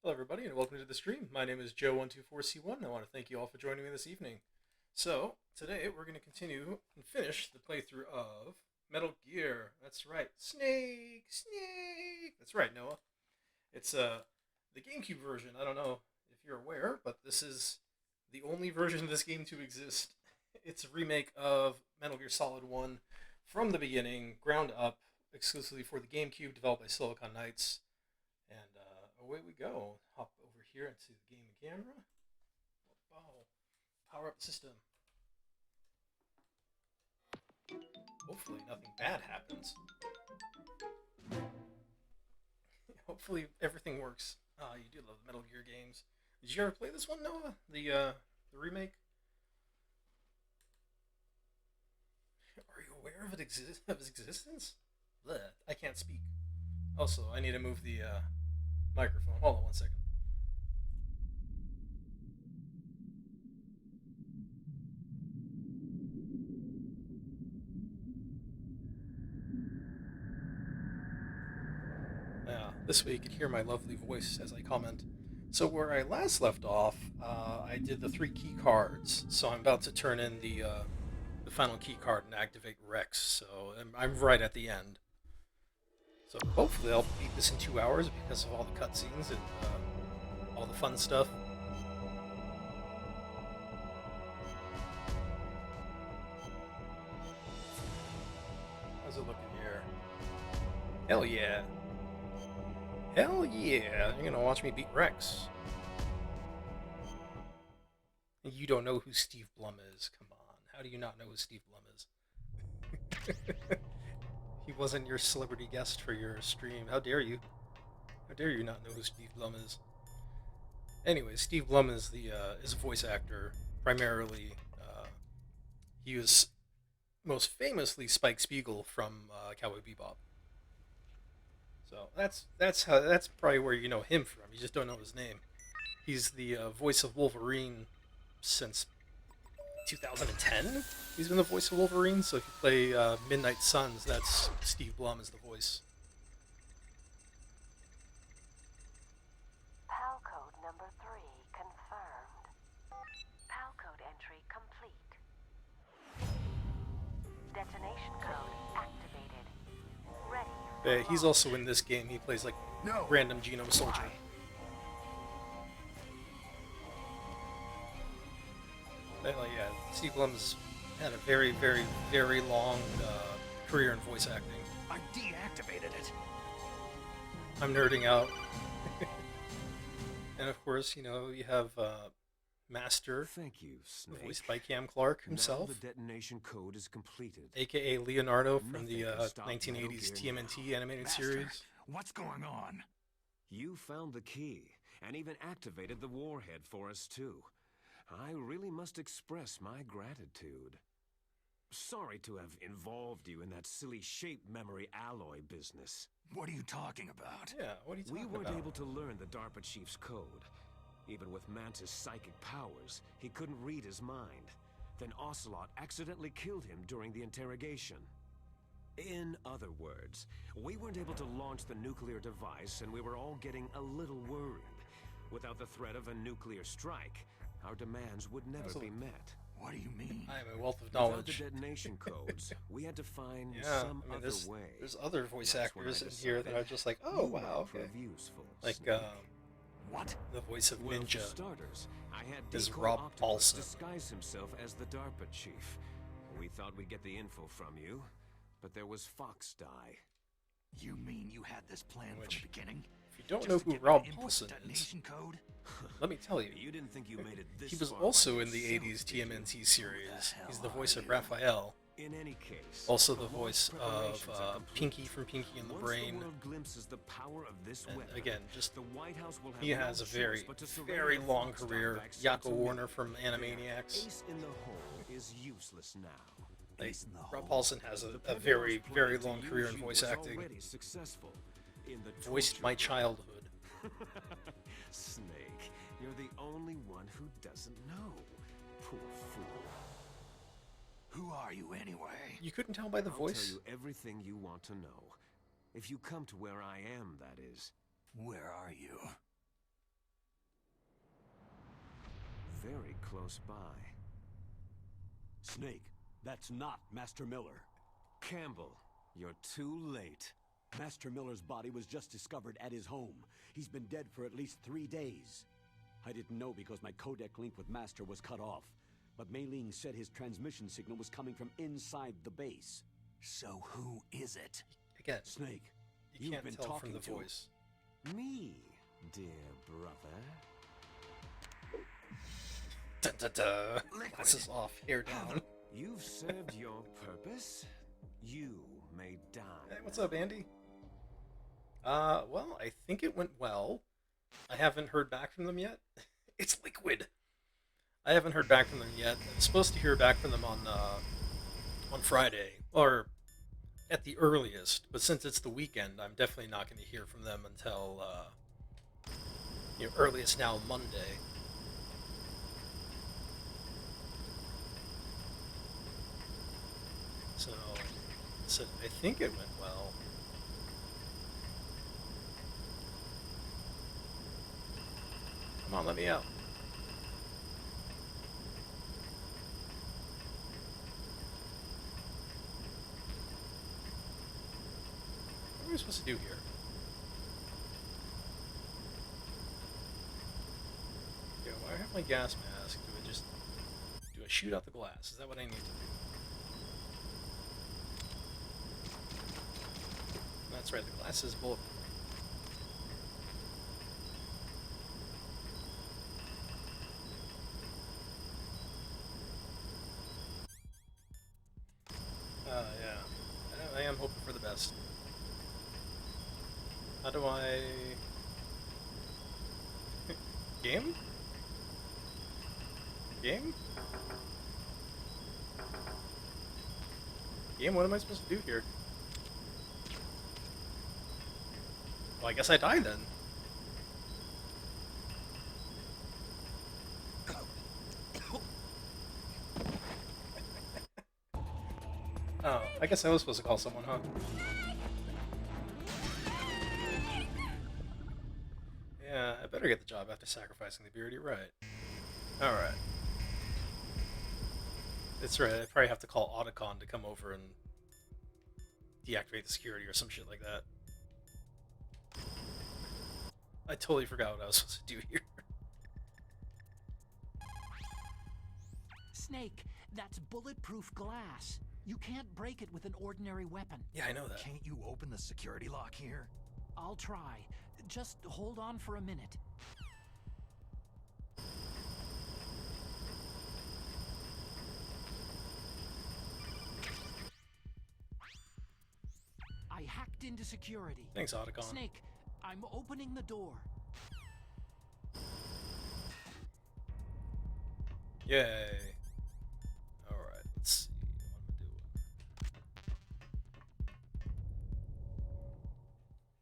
Hello, everybody, and welcome to the stream. My name is Joe124c1. I want to thank you all for joining me this evening. So, today we're going to continue and finish the playthrough of Metal Gear. That's right, Snake! Snake! That's right, Noah. It's the GameCube version. I don't know if you're aware, but this is the only version of this game to exist. It's a remake of Metal Gear Solid 1 from the beginning, ground up, exclusively for the GameCube, developed by Silicon Knights. And away we go. Hop over here into the game camera. Oh, power up the system. Hopefully nothing bad happens. Hopefully everything works. You do love the Metal Gear games. Did you ever play this one, Noah? The remake? Are you aware of its existence? Blech, I can't speak. Also, I need to move the microphone. Hold on one second. This way you can hear my lovely voice as I comment. So where I last left off, I did the 3 key cards. So I'm about to turn in the final key card and activate Rex. So I'm right at the end. So hopefully I'll beat this in 2 hours because of all the cutscenes and all the fun stuff. How's it looking here? Hell yeah. Hell yeah. You're gonna watch me beat Rex. You don't know who Steve Blum is. Come on. How do you not know who Steve Blum is? He wasn't your celebrity guest for your stream. How dare you? How dare you not know who Steve Blum is? Anyway, Steve Blum is is a voice actor. Primarily, he was most famously Spike Spiegel from Cowboy Bebop. So that's probably where you know him from. You just don't know his name. He's the voice of Wolverine since 2010. He's been the voice of Wolverine. So if you play Midnight Suns, that's Steve Blum as the voice. PAL code number 3 confirmed. PAL code entry complete. Detonation code activated. Ready. He's also in this game. He plays like random genome soldier. Yeah, Steve Blum's had a very, very, very long career in voice acting. I deactivated it. I'm nerding out. And of course, you know, you have Master, Thank you, Snake. voiced by Cam Clark himself, Now the detonation code is completed. aka Leonardo from the Nothing can stop 1980s Metal Gear TMNT now. animated Master, series. what's going on? You found the key, and even activated the warhead for us too. I really must express my gratitude. Sorry to have involved you in that silly shape memory alloy business. What are you talking about? Yeah, what are you talking We weren't about? able to learn the DARPA chief's code. Even with Mantis' psychic powers, he couldn't read his mind. Then Ocelot accidentally killed him during the interrogation. In other words, we weren't able to launch the nuclear device, and we were all getting a little worried. Without the threat of a nuclear strike, our demands would never be met. What do you mean? I am a wealth of Without knowledge. the detonation codes, we had to find Yeah, some I mean, other there's, way. there's other voice That's when I actors in here that decided are just like, oh you wow, might okay. prove useful, Like Snake. What? the voice of Well, Ninja. for starters, I had is Decoy Rob Octopus Paulson. disguise himself as the DARPA chief. We thought we'd get the info from you, but there was Fox Die. You mean you had this plan Which- from the beginning? If you don't Just know to who get me Rob to input Paulson the is, detonation code? let me tell you. You didn't think you made it this He was far also by in the yourself, 80s did you? TMNT series. hell He's the are voice of you? Raphael. In any case, Also the the voice launch of preparations are complete. Pinky from Pinky and the Once Brain. the world glimpses the power of this And weapon, again, just the White House will have he no has a choice very, but to surrender very the long Fox Die career. back Yako to me. Warner from Their Animaniacs. Ace in the hole is useless now. Like, Ace in the Rob hole. Paulson has The a Pentagon's very, plan very to long use career in you voice was acting. already successful in the Voiced my torture childhood. Snake, you're the only one who doesn't know. Poor fool. Who are you anyway? You couldn't tell by the I'll voice? tell you everything you want to know. If you come to where I am, that is. Where are you? very close by. Snake, that's not Master Miller. Campbell, you're too late. Master Miller's body was just discovered at his home. He's been dead for at least 3 days. I didn't know because my codec link with Master was cut off. But Mei Ling said his transmission signal was coming from inside the base. So who is it? Again, Snake, you you've can't been tell talking from the to voice. Me, dear brother. Da, da, da. Glasses off, hair down. You've served your purpose. You may die. Hey, what's up, Andy? Well, I think it went well. I haven't heard back from them yet. It's Liquid. I haven't heard back from them yet. I'm supposed to hear back from them on Friday, or at the earliest. But since it's the weekend, I'm definitely not going to hear from them until earliest now Monday. So I think it went well. Come on, let me out. What are we supposed to do here? Yeah, why I have my gas mask? Do I shoot out the glass? Is that what I need to do? That's right, the glass is bulletproof. Yeah. I am hoping for the best. How do I... Game? Game? Game, what am I supposed to do here? Well, I guess I died then. Oh, I guess I was supposed to call someone, huh? Yeah, I better get the job after sacrificing the beard, you're right. Alright. That's right, I probably have to call Otacon to come over and deactivate the security or some shit like that. I totally forgot what I was supposed to do here. Snake, that's bulletproof glass. You can't break it with an ordinary weapon. Yeah, I know that. Can't you open the security lock here? I'll try. Just hold on for a minute. I hacked into security. Thanks, Otacon. Snake, I'm opening the door. Yay. Alright, let's see what I'm doing.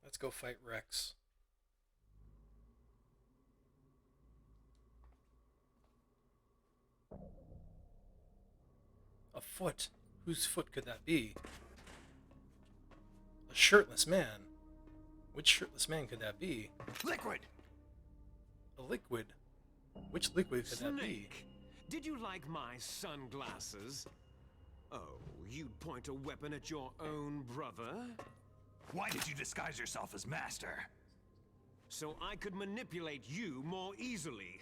Let's go fight Rex. A foot? Whose foot could that be? A shirtless man. Which shirtless man could that be? Liquid! A liquid? Which liquid could that be? Snake, did you like my sunglasses? Oh, you'd point a weapon at your own brother? Why did you disguise yourself as Master? So I could manipulate you more easily.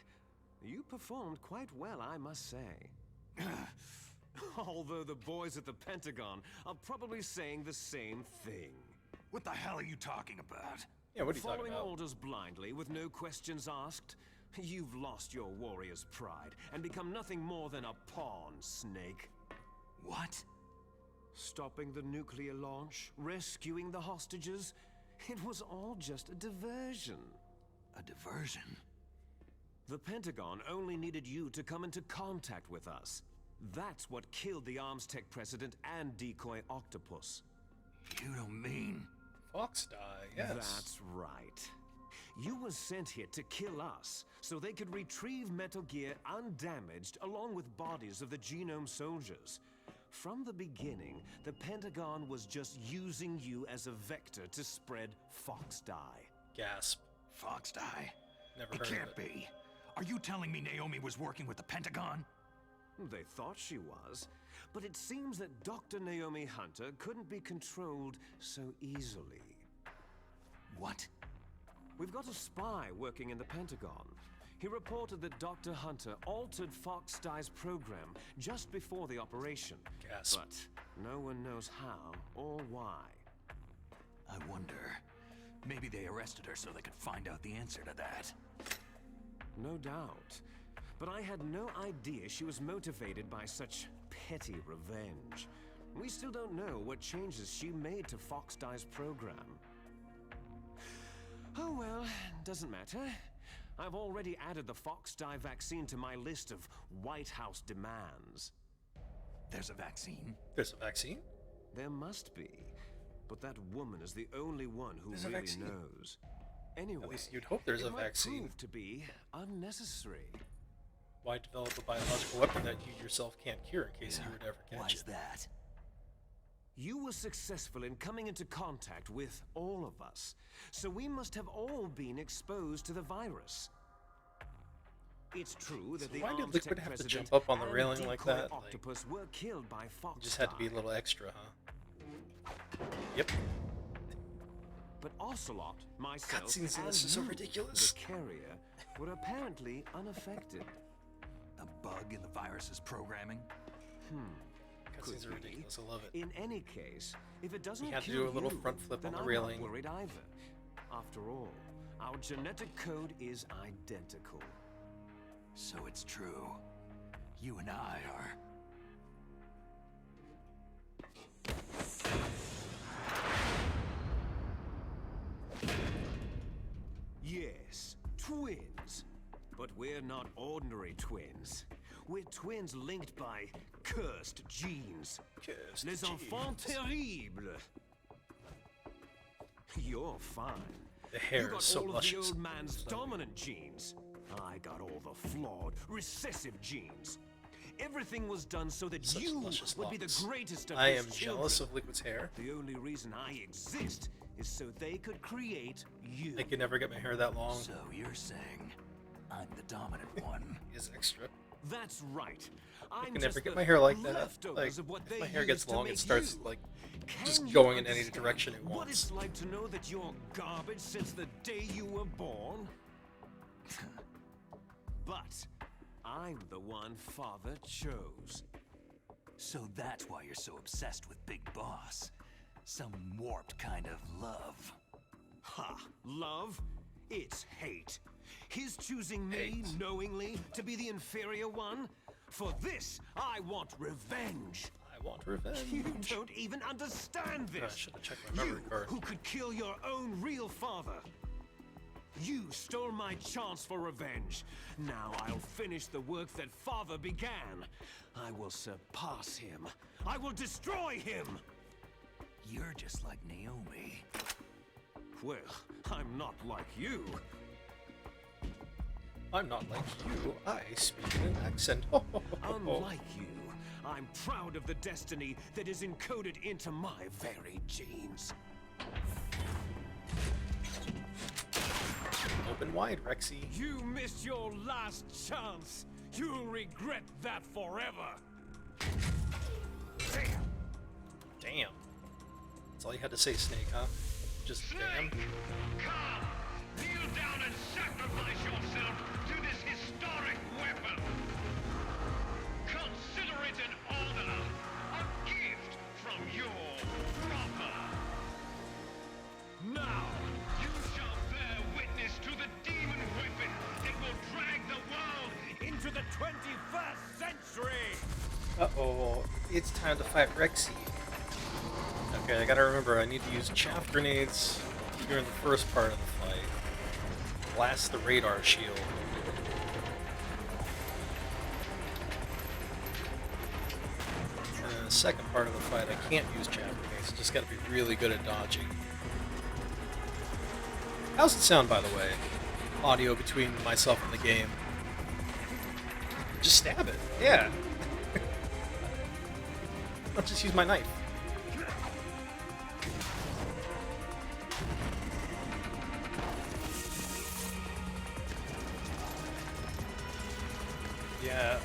You performed quite well, I must say. Although the boys at the Pentagon are probably saying the same thing. What the hell are you talking about? Yeah, what are you talking Following about? orders blindly with no questions asked, you've lost your warrior's pride and become nothing more than a pawn, Snake. What? Stopping the nuclear launch, rescuing the hostages, it was all just a diversion. A diversion? The Pentagon only needed you to come into contact with us. That's what killed the Arms Tech president and decoy octopus. You don't mean... Fox die, yes. That's right. You were sent here to kill us, so they could retrieve Metal Gear undamaged along with bodies of the Genome soldiers. From the beginning, the Pentagon was just using you as a vector to spread Fox die. Gasp. Fox die? Never It heard can't of it. be. Are you telling me Naomi was working with the Pentagon? They thought she was, but it seems that Dr. Naomi Hunter couldn't be controlled so easily. What? We've got a spy working in the Pentagon. He reported that Dr. Hunter altered Fox Dye's program just before the operation. Gasp. But no one knows how or why. I wonder. Maybe they arrested her so they could find out the answer to that. No doubt. But I had no idea she was motivated by such petty revenge. We still don't know what changes she made to Fox Dye's program. Oh well, doesn't matter. I've already added the Fox Dye vaccine to my list of White House demands. There's a vaccine? There's a vaccine? There must be. But that woman is the only one who There's a really vaccine. knows. Anyway, At least you'd hope there's it a might vaccine. prove to be unnecessary. Why develop a biological weapon that you yourself can't cure in case you were to ever catch Why's it? that? You were successful in coming into contact with all of us, so we must have all been exposed to the virus. It's true that So the why did Armstech Liquid have to president jump up on the and railing like decoy that? Like, octopus were killed by Fox You just had to be a Dye. little extra, huh? Yep. But Ocelot, myself, Cutscenes in and this is so you, ridiculous. the carrier, were apparently unaffected. A bug in the virus's programming? Cutscenes are Could be. ridiculous. I love it. In any case, if it doesn't He had to kill do a little you, front flip then on the I'm railing. not worried either. After all, our genetic code is identical. So it's true. You and I are... Yes, twins. But we're not ordinary twins. We're twins linked by cursed genes. Cursed Les enfants genes. terribles. You're fine. The hair You got is so all of the luscious. old man's So- dominant genes. I got all the flawed, recessive genes. Everything was done so that Such you luscious would be the locks. greatest of I his am children. jealous of Liquid's hair. The only reason I exist is so they could create you. I could never get my hair that long. So you're saying I'm the dominant one? Is extra. That's right. I'm can never just get the my hair like that. leftovers Like, of what if they my hair gets used to long, it make starts you. like Can just you going in any understand direction it what wants. it's like to know that you're garbage since the day you were born? But I'm the one Father chose. So that's why you're so obsessed with Big Boss. Some warped kind of love. Ha! Love? It's hate. His choosing me Hate. knowingly to be the inferior one? For this, I want revenge. I want revenge. You don't even understand I this. should have checked my memory You, card. who could kill your own real father. You stole my chance for revenge. Now I'll finish the work that father began. I will surpass him. I will destroy him. You're just like Naomi. Well, I'm not like you. I'm not like you. I speak in an accent. Oh, Unlike you, I'm proud of the destiny that is encoded into my very genes. Open wide, Rexy. You missed your last chance. You'll regret that forever. Damn. Damn. That's all you had to say, Snake, huh? Just damn. Come! Kneel down and sacrifice yourself to this historic weapon! Consider it an honor, a gift from your brother! Now, you shall bear witness to the demon weapon that will drag the world Into the 21st century! Uh-oh. It's time to fight Rexy. Okay, I gotta remember, I need to use chaff grenades during the first part of the fight. Blast the radar shield. And in the second part of the fight, I can't use chaff grenades. I just gotta be really good at dodging. How's it sound, by the way? Audio between myself and the game. Just stab it. Yeah. I'll just use my knife.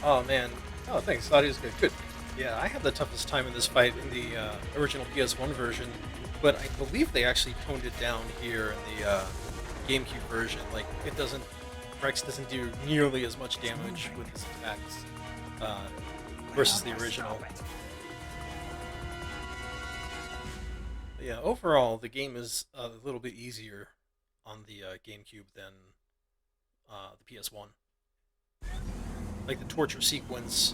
Oh man. Oh, thanks. Audio's good. Good. Yeah, I had the toughest time in this fight in the original PS1 version, but I believe they actually toned it down here in the GameCube version. Like, it doesn't. Rex doesn't do nearly as much damage with his attacks versus the original. Yeah, overall, the game is a little bit easier on the GameCube than the PS1. Like the torture sequence,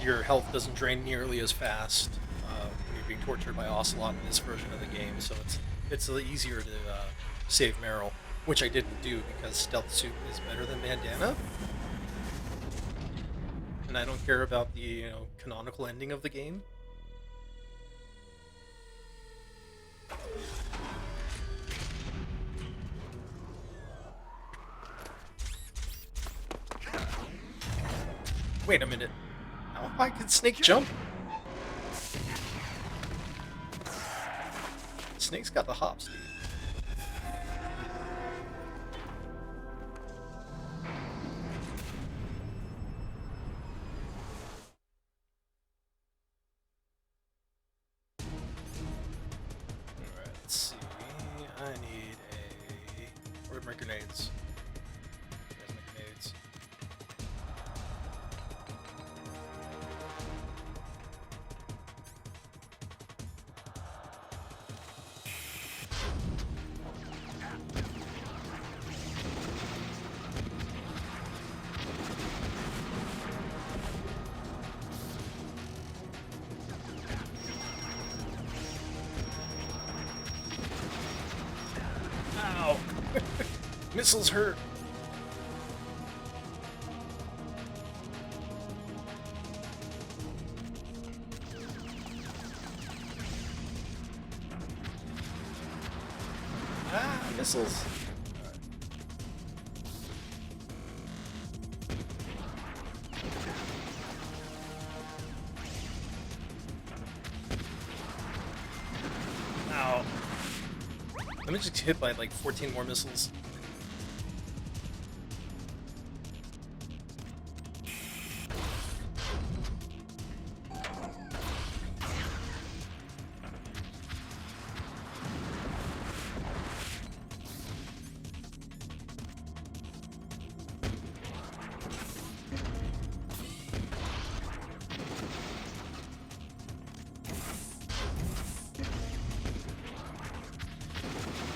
your health doesn't drain nearly as fast when you're being tortured by Ocelot in this version of the game, so it's easier to save Meryl, which I didn't do because Stealth Suit is better than Bandana, and I don't care about the canonical ending of the game. Wait a minute. How high can Snake jump? Snake's got the hops, dude. Alright, let's see. I need a... Where'd my grenades? There's my grenades. Ow! Missiles hurt! Ah, missiles! Ow. I'm just hit by like 14 more missiles.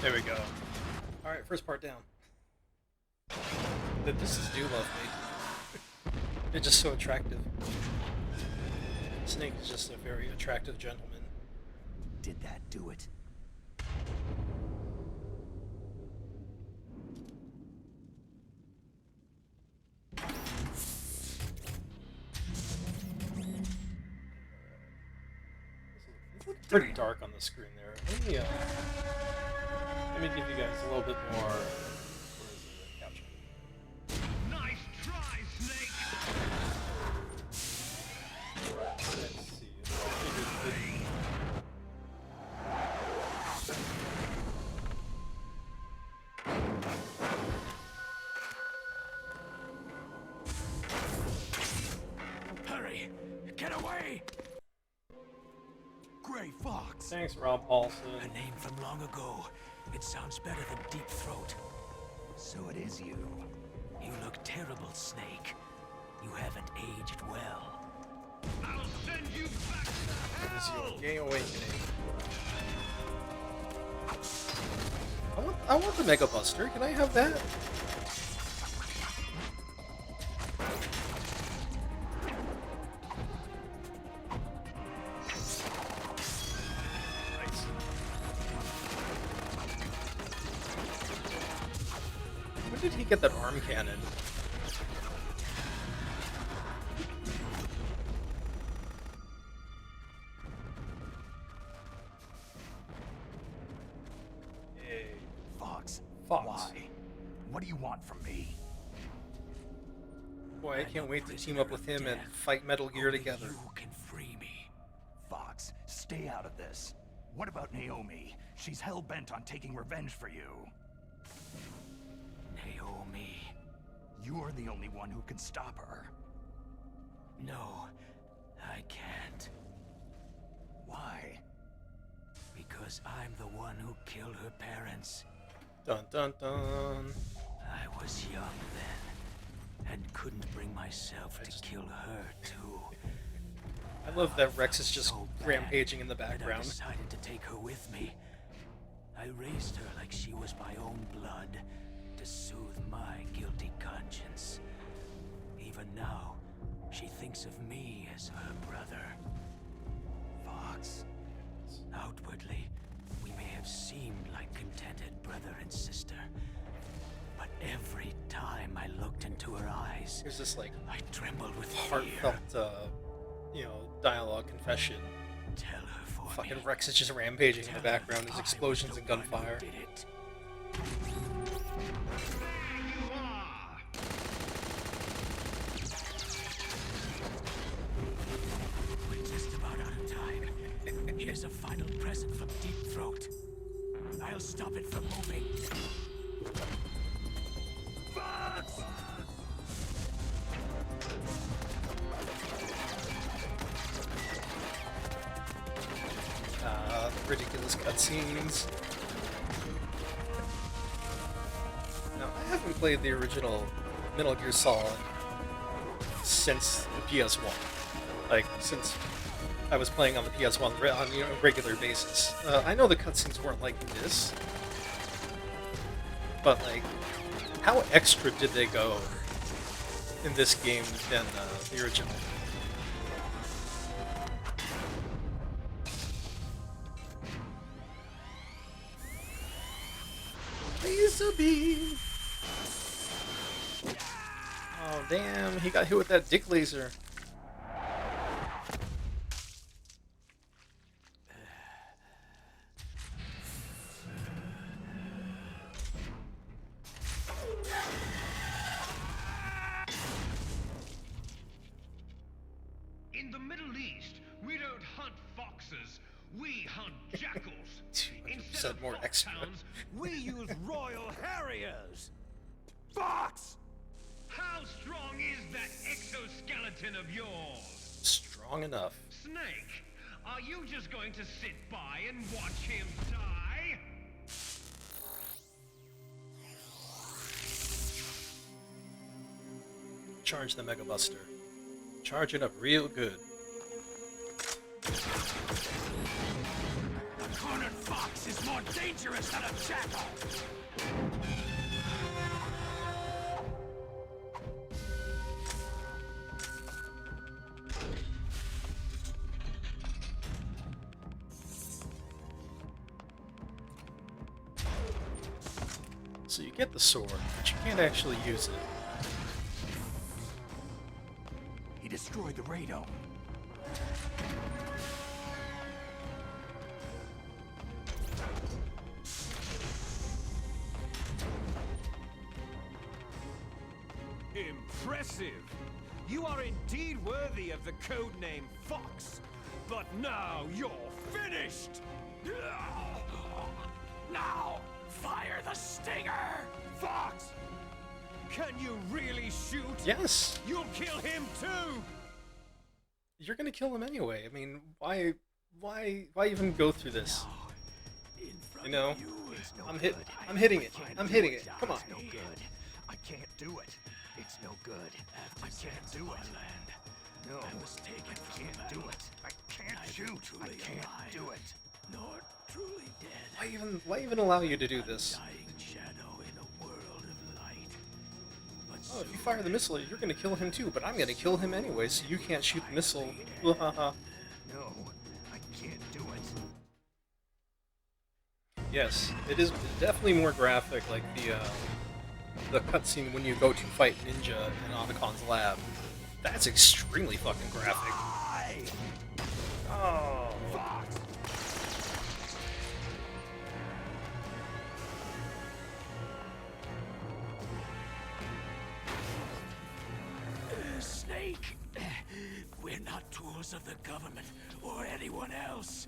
There we go. Alright, first part down. The This do love me. They're just so attractive. Snake is just a very attractive gentleman. Did that do it? It's pretty dark on the screen there. Let me give you guys a little bit more. Where is the capture? Nice try, Snake. Let's see. Hurry! Get away! Gray Fox! Thanks, Rob Paulson. A name from long ago. It sounds better than Deep Throat. So it is you. You look terrible, Snake. You haven't aged well. I'll send you back to This is hell. your gay awakening. I want the Mega Buster. Can I have that? Nice. When did he get that arm cannon? Hey. Fox. Fox. Why? What do you want from me? Boy, I can't wait to team up with him and fight Metal Gear Only together. You can free me. Fox, stay out of this. What about Naomi? She's hell-bent on taking revenge for you. Naomi. You're the only one who can stop her. No, I can't. Why? Because I'm the one who killed her parents. Dun dun dun. I was young then, and couldn't bring myself to kill her too. I love that Rex is just So bad rampaging in the that I background. decided to take her with me. I raised her like she was my own blood, to soothe my guilty conscience. Even now, she thinks of me as her brother. Fox. Outwardly, we may have seemed like contented brother and sister. But every time I looked into her eyes, There's this like I trembled with heartfelt, fear. dialogue confession. Tell her for Fucking me. Rex is just rampaging in Tell the her background. that There's I explosions was and the one who gunfire. did it. You are! We're just about out of time. Here's a final present from Deep Throat. I'll stop it from moving. Ridiculous cutscenes. Now, I haven't played the original Metal Gear Solid since the PS1. Like, since I was playing on the PS1 on a regular basis. I know the cutscenes weren't like this, but like, how extra did they go in this game than the original? Laser beam! Oh damn, he got hit with that dick laser. In the Middle East, we don't hunt foxes, we hunt jackals. Instead of more extra. foxhounds, We use Royal Harriers! Fox! how strong is that exoskeleton of yours? Strong enough. Snake, are you just going to sit by and watch him die? Charge the Mega Buster. Charge it up real good. A cornered fox is more dangerous than a jackal. So you get the sword, but you can't actually use it. He destroyed the radome. Impressive! You are indeed worthy of the codename Fox. But now you're finished! Now, fire the stinger! Fox! Can you really shoot? Yes! You'll kill him too! You're gonna kill him anyway. I mean, why even go through this? In front You know, of you is no I'm good. hitting it. I'm hitting it. Come on. It's no good. I can't do it. It's no good. I can't do it. No, I was taken. I can't do it. I can't shoot. I can't do it. Nor truly dead. Why even allow you to do this? Dying shadow in a world of light. But Oh, if you fire the missile, you're gonna kill him too, but I'm gonna kill him anyway, so you can't shoot the missile. no, I can't do it. Yes, it is definitely more graphic, like the cutscene when you go to fight Ninja in Otacon's lab. That's extremely fucking graphic. Oh. Snake, we're not tools of the government or anyone else.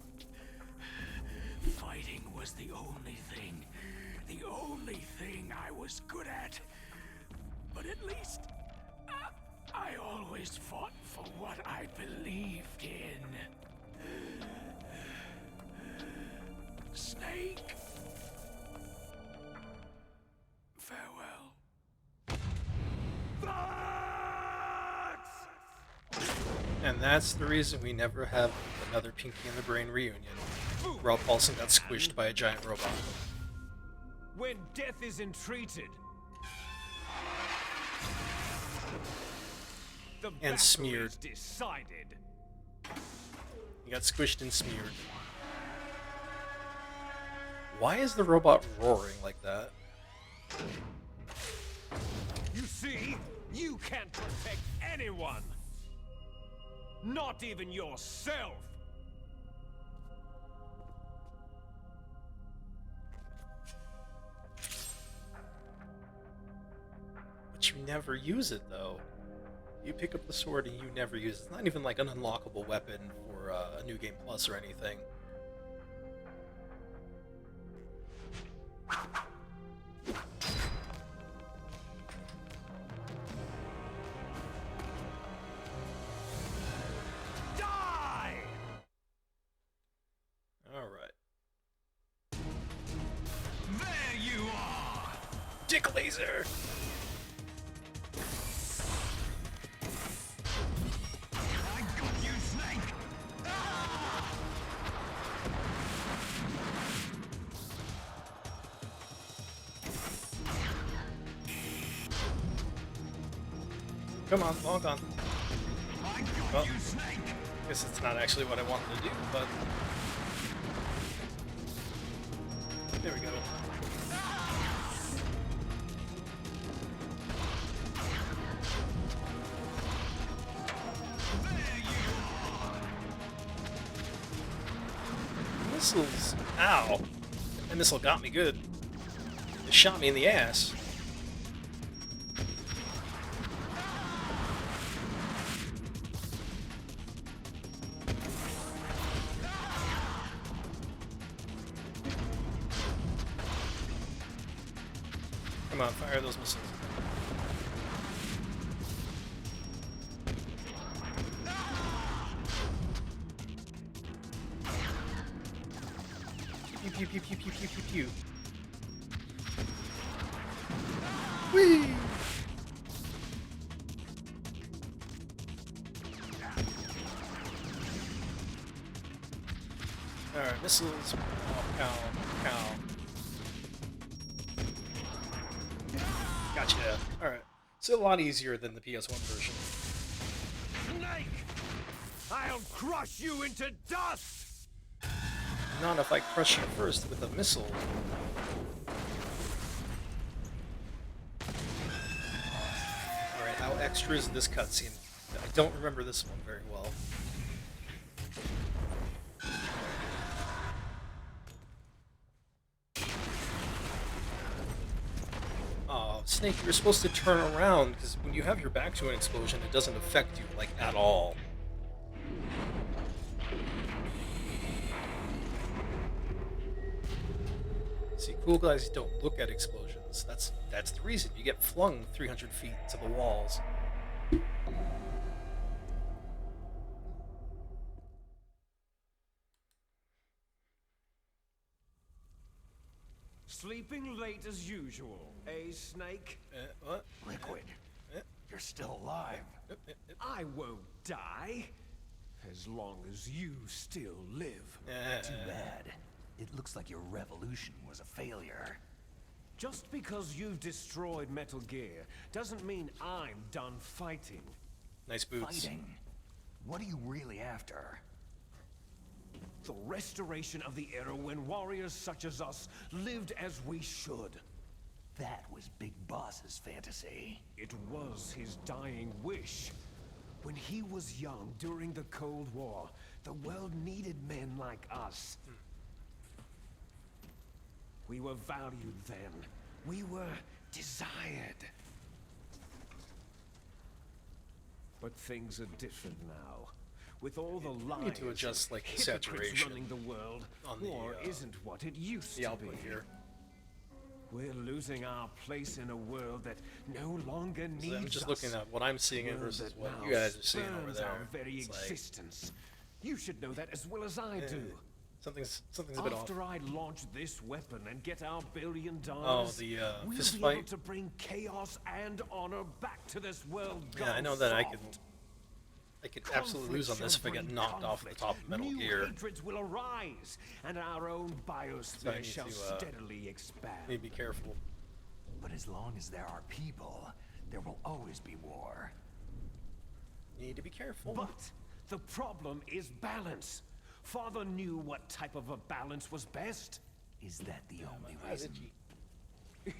Fighting was the only thing I was good at. But at least I I always fought for what I believed in. Snake. Farewell. And that's the reason we never have another Pinky and the Brain reunion. Rob Paulson got squished by a giant robot. When death is entreated, the battle smeared. is decided. He got squished and smeared. Why is the robot roaring like that? You see, you can't protect anyone. Not even yourself. But you never use it, though. You pick up the sword and you never use it. It's not even like an unlockable weapon for a New Game Plus or anything. Die! Alright. There you are! Dick Laser! I got you, Snake! Come on, log on. I got Well. you, Snake! Guess it's not actually what I wanted to do, but... There we go. There you are! Missiles. Ow. That missile got me good. It shot me in the ass. Come on, fire those missiles. Pew pew pew pew pew pew pew pew. Whee! Alright, missiles. Pow, pow, pow. Gotcha. Alright. It's a lot easier than the PS1 version. Snake! I'll crush you into dust! Not if I crush you first with a missile. Alright, how extra is this cutscene? I don't remember this one very well. Oh, Snake, you're supposed to turn around, because when you have your back to an explosion, it doesn't affect you, like, at all. See, cool guys don't look at explosions. That's the reason. You get flung 300 feet to the walls. Sleeping late as usual, eh, Snake? What? Liquid, Eh, you're still alive. I won't die. As long as you still live. Too bad. It looks like your revolution was a failure. Just because you've destroyed Metal Gear doesn't mean I'm done fighting. Nice boots. Fighting? What are you really after? The restoration of the era when warriors such as us lived as we should. That was Big Boss's fantasy. It was his dying wish. When he was young during the Cold War, the world needed men like us. We were valued then. We were desired. But things are different now. With all the lies, need to adjust, like, the hypocrites saturation running the world, on the, war isn't what it used The to output be. here. We're losing our place in a world that no longer So needs I'm just us. looking at what I'm seeing World versus that what now you guys are seeing over spurns our there. very It's like, existence. You should know that as well as I do. something's a bit off. After I launch this weapon and get our $1 billion, Oh, the we'll fist be fight. able to bring chaos and honor back to this world. Yeah, I know that I could absolutely lose on this if I get knocked off the top of Metal New Gear. hatreds will arise, and our own So I biosphere need shall to, steadily expand. Need to be careful. But as long as there are people, there will always be war. Need to be careful. But the problem is balance. Father knew what type of a balance was best. Is that the only my reason?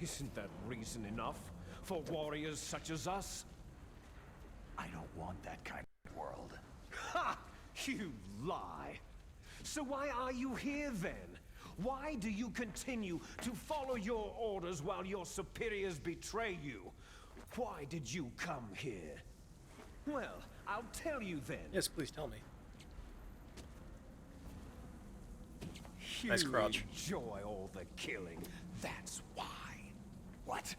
Isn't that reason enough for warriors such as us? I don't want that kind of world. Ha! You lie. So why are you here then? Why do you continue to follow your orders while your superiors betray you? Why did you come here? Well, I'll tell you then. Yes, please tell me. You Nice crotch. enjoy all the killing. That's why. What?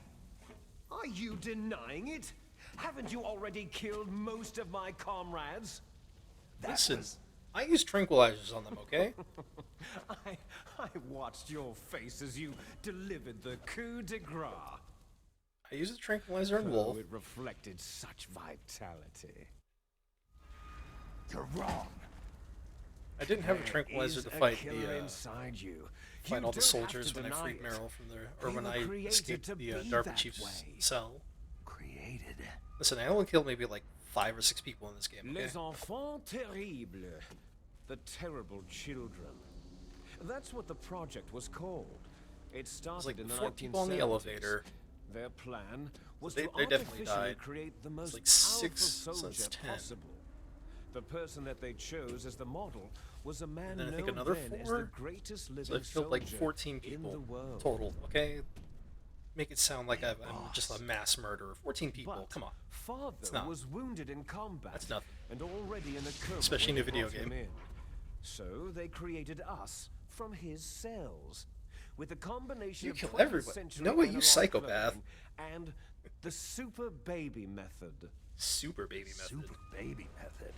Are you denying it? Haven't you already killed most of my comrades? Listen, I use tranquilizers on them, okay? I watched your face as you delivered the coup de grace. I use a tranquilizer on Oh, Wolf. it reflected such vitality. You're wrong. I didn't have a There tranquilizer is to a fight killer the inside you. fight You all the don't have soldiers to when I deny freed it. Meryl from the, or They when were I created escaped to the be DARPA that chief's way. cell. Created. Listen, I only killed maybe like 5 or 6 people in this game, okay? Les enfants terribles. The terrible children. That's what the project was called. It started like in the 4 people on the 1970s. elevator. Their plan was They to definitely artificially died. create the most like powerful 6, so soldier it's 10. possible. The person that they chose as the model was a man then I think known another then as 4. the greatest living So I've killed like soldier 14 in people the world. total, okay? Make it sound like I'm just a mass murderer. 14 people, But come on. Father not. was wounded in combat. That's nothing. And already in a coma. Especially in when a they video brought him game. in. So they created us from his cells. With a combination You of kill 20th everyone. century No way, you analog psychopath. cloning and the super baby method. Super baby method. Super baby method.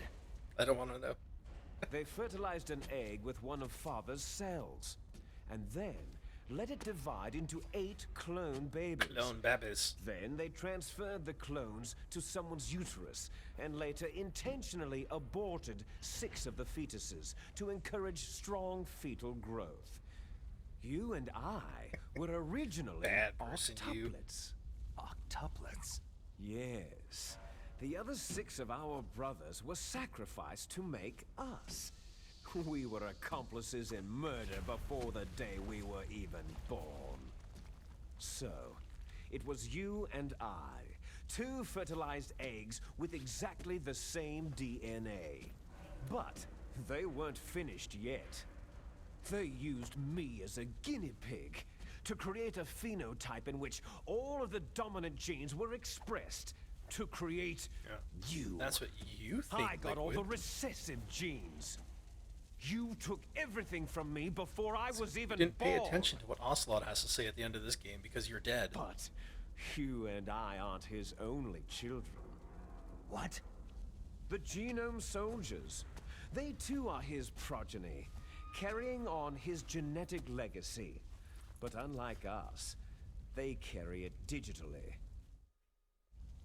I don't want to know. They fertilized an egg with one of Father's cells. And then let it divide into 8 clone babies. Clone babies. Then they transferred the clones to someone's uterus and later intentionally aborted 6 of the fetuses to encourage strong fetal growth. You and I were originally Bad person, you. octuplets. Octuplets. Yes. The other 6 of our brothers were sacrificed to make us. We were accomplices in murder before the day we were even born. So, it was you and I, 2 fertilized eggs with exactly the same DNA. But they weren't finished yet. They used me as a guinea pig to create a phenotype in which all of the dominant genes were expressed to create you. That's what you think. I got all the Liquid. recessive genes. You took everything from me before I was even Didn't pay born. attention to what Ocelot has to say at the end of this game because you're dead. But you and I aren't his only children. What? The genome soldiers. They too are his progeny, carrying on his genetic legacy. But unlike us, they carry it digitally.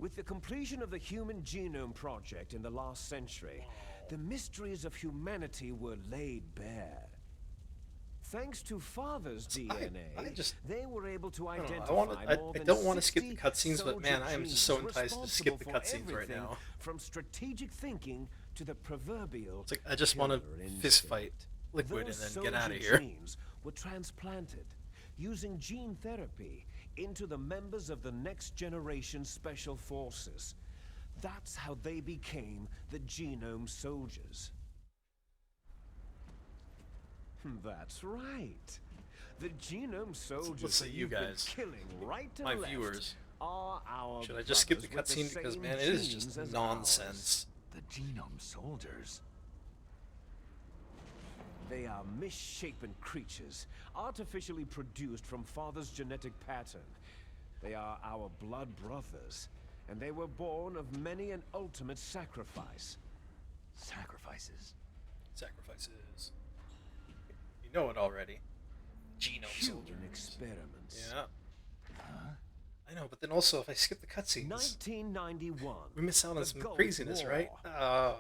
With the completion of the Human Genome Project in the last century, the mysteries of humanity were laid bare. Thanks to Father's DNA, they were able to identify more I than don't want to skip the 60 cutscenes, but man, I am just so soldier enticed to skip the genes cutscenes right responsible for now. everything From strategic thinking to the proverbial It's like I just want to killer fist instinct. fight Liquid and Those then get out of soldier here. genes were transplanted using gene therapy into the members of the next generation special forces. That's how they became the genome soldiers. That's right. The genome soldiers say that you you've been guys, killing right to my left viewers. are our Should I just skip the brothers with cutscene because same man, it is genes just as nonsense. The genome soldiers. They are misshapen creatures, artificially produced from Father's genetic pattern. They are our blood brothers, and they were born of many an ultimate sacrifice. Sacrifices? Sacrifices. You know it already. Genome soldier. Human experiments. Yeah. I know, but then also if I skip the cutscenes, 1991. we miss out on the some Gulf craziness, War. right?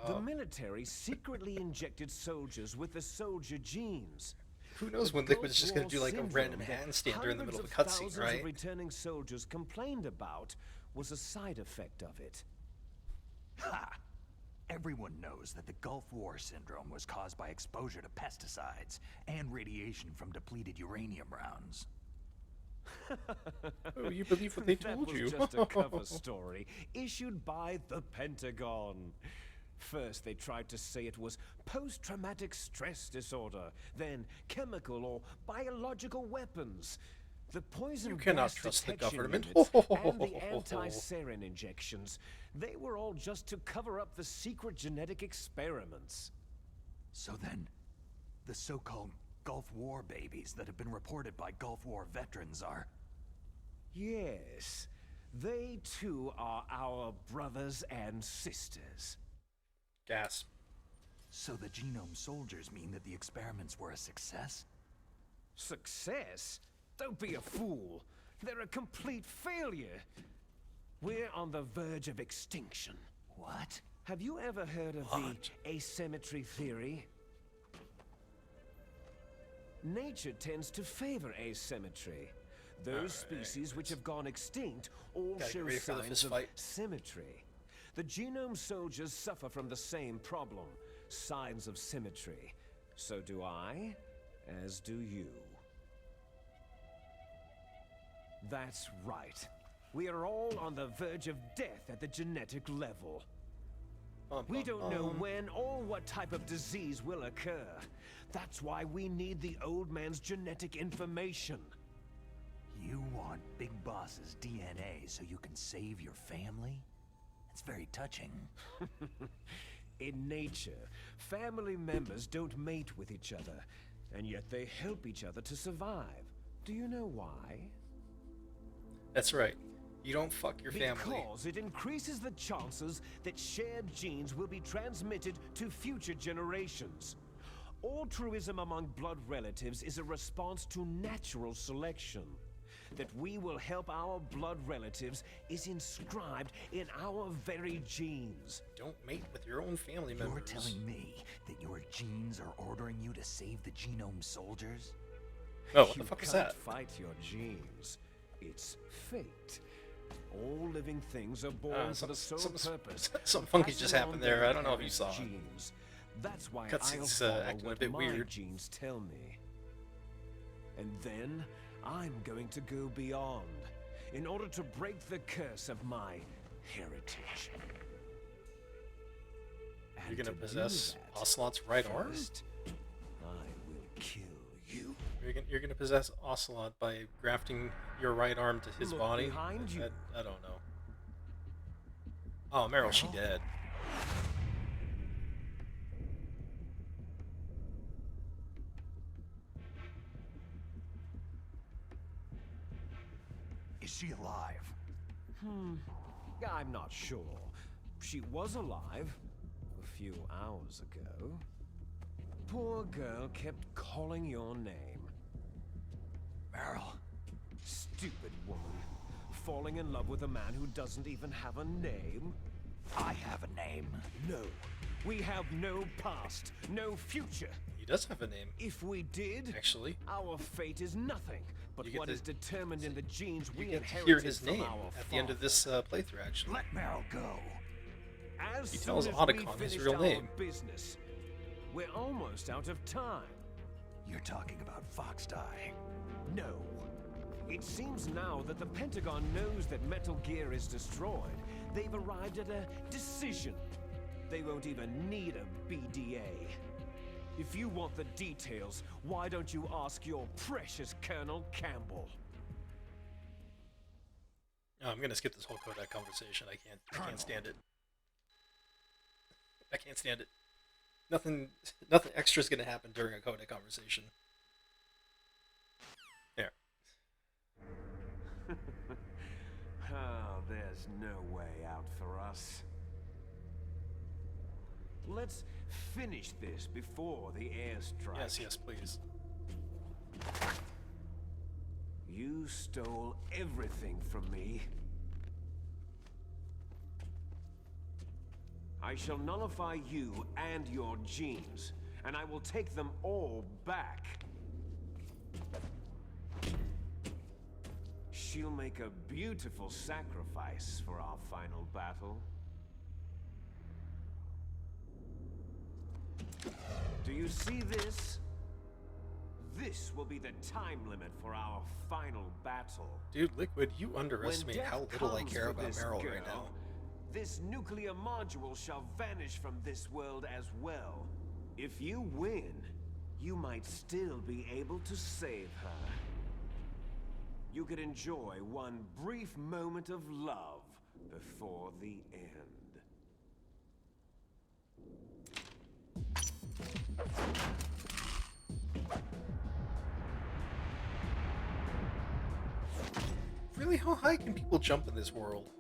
The military secretly injected soldiers with the soldier genes. Who knows when Liquid's just going to do like a random handstand during the middle of a cutscene, Thousands right? of returning soldiers complained about was a side effect of it. Ha! Everyone knows that the Gulf War syndrome was caused by exposure to pesticides and radiation from depleted uranium rounds. Oh, you believe what they told you? That was just a cover story issued by the Pentagon. First, they tried to say it was post-traumatic stress disorder, then chemical or biological weapons. The poison You cannot gas trust the detection government. units and the anti-sarin injections, they were all just to cover up the secret genetic experiments. So then, the so-called Gulf War babies that have been reported by Gulf War veterans are... Yes, they too are our brothers and sisters. Gasp. So the genome soldiers mean that the experiments were a success? Success? Don't be a fool. They're a complete failure. We're on the verge of extinction. What? Have you ever heard of the asymmetry theory? Nature tends to favor asymmetry. Those species which have gone extinct all Gotta get show ready for the signs fist of fight. symmetry. The genome soldiers suffer from the same problem, signs of symmetry. So do I, as do you. That's right. We are all on the verge of death at the genetic level. We don't know when or what type of disease will occur. That's why we need the old man's genetic information. You want Big Boss's DNA so you can save your family? It's very touching. In nature, family members don't mate with each other, and yet they help each other to survive. Do you know why? That's right. You don't fuck your family. Because it increases the chances that shared genes will be transmitted to future generations. Altruism among blood relatives is a response to natural selection. That we will help our blood relatives is inscribed in our very genes. Don't mate with your own family members. You're telling me that your genes are ordering you to save the genome soldiers? Oh, what the fuck is You that? can't fight your genes. It's fate. All living things are born for the sole purpose. Something of funky just passing happened on there. their I don't know if you parents' saw it. genes. That's why Cutscene's, I'll follow acting a what bit my weird. genes tell me. And then I'm going to go beyond in order to break the curse of my heritage. You're gonna to do possess that, Ocelot's right arm? first, I will kill you. You're gonna possess Ocelot by grafting your right arm to his Look body? behind you. I don't know. Oh, Meryl, she dead. Is she alive? I'm not sure. She was alive a few hours ago. Poor girl kept calling your name. Meryl. Stupid woman. Falling in love with a man who doesn't even have a name? I have a name. No. We have no past, no future. He does have a name, If we did, actually. our fate is nothing but You get what to- is determined in the genes You we get to inherited hear his from name our at the end of this playthrough, actually. Let Meryl go. As He soon tells as we Otacon his finish real our name. business, we're almost out of time. You're talking about Foxdie. No. It seems now that the Pentagon knows that Metal Gear is destroyed. They've arrived at a decision. They won't even need a BDA. If you want the details, why don't you ask your precious Colonel Campbell? Oh, I'm gonna skip this whole Kodak conversation. I can't stand it. I can't stand it. Nothing, nothing extra is gonna happen during a codec conversation. There. Oh, there's no way out for us. Let's finish this before the airstrike. Yes, yes, please. You stole everything from me. I shall nullify you and your genes, and I will take them all back. She'll make a beautiful sacrifice for our final battle. Do you see this? This will be the time limit for our final battle. Dude, Liquid, you When underestimate death how little I comes care for about this Meryl girl, right now. this nuclear module shall vanish from this world as well. If you win, you might still be able to save her. You could enjoy one brief moment of love before the end. Really, how high can people jump in this world?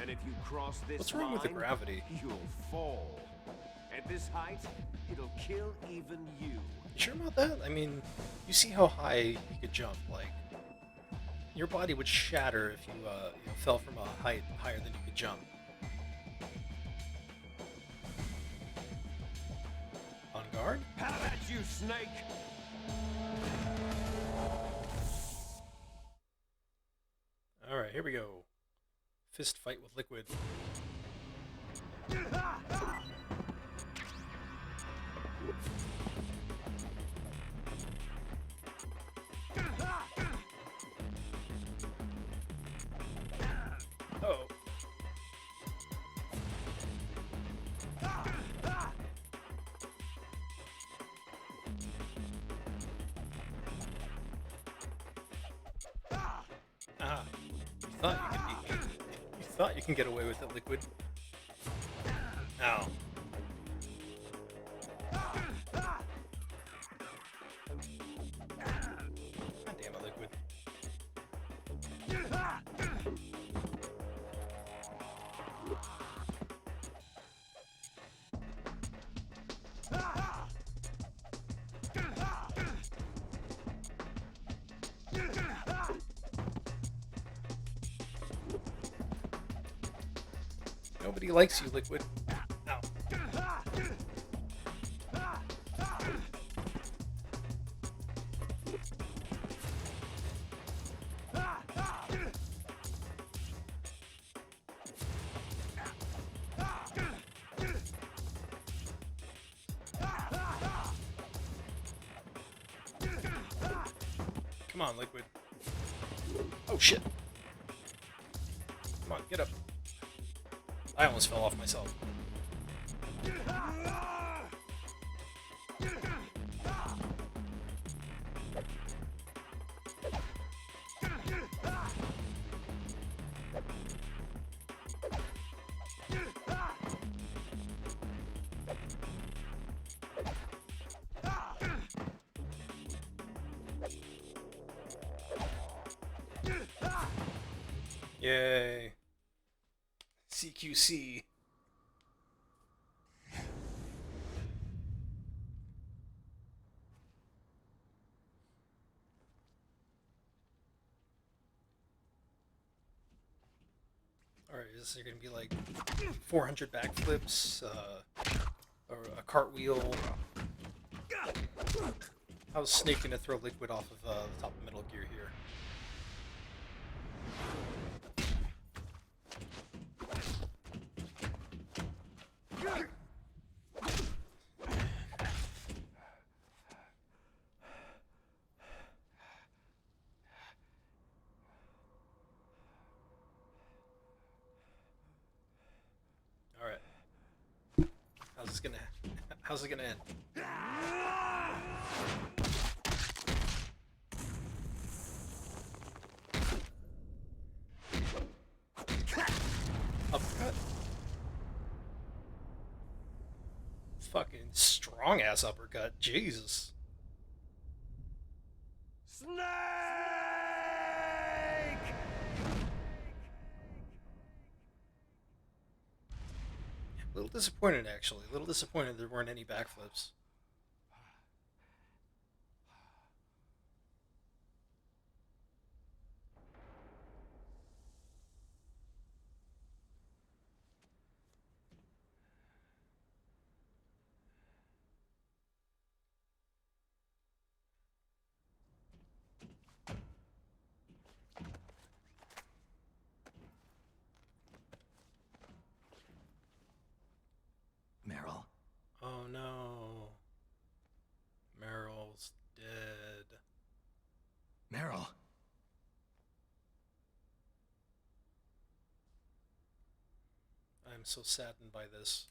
And if you cross this What's wrong with the line, gravity? you'll fall. At this height, it'll kill even you. You sure about that? I mean, you see how high you could jump, like... Your body would shatter if you, fell from a height higher than you could jump. On guard? How about you, Snake? Alright, here we go. Fist fight with Liquid. Oh. Ah. You thought you can get away with it, Liquid. Ow. God damn it, Liquid. Nobody likes you, Liquid. Ow. Come on, Liquid. Oh, shit. Come on, get up. I almost fell off myself. Yay. CQC. Alright, is there gonna be like 400 backflips, or a cartwheel? How's Snake gonna throw Liquid off of the top of Metal Gear here? Alright. How's it gonna end? Uppercut? Fuck. strong ass uppercut. Jesus. Snake! A little disappointed, actually. A little disappointed there weren't any backflips. Meryl, Oh no. Meryl's dead. Meryl. I'm so saddened by this.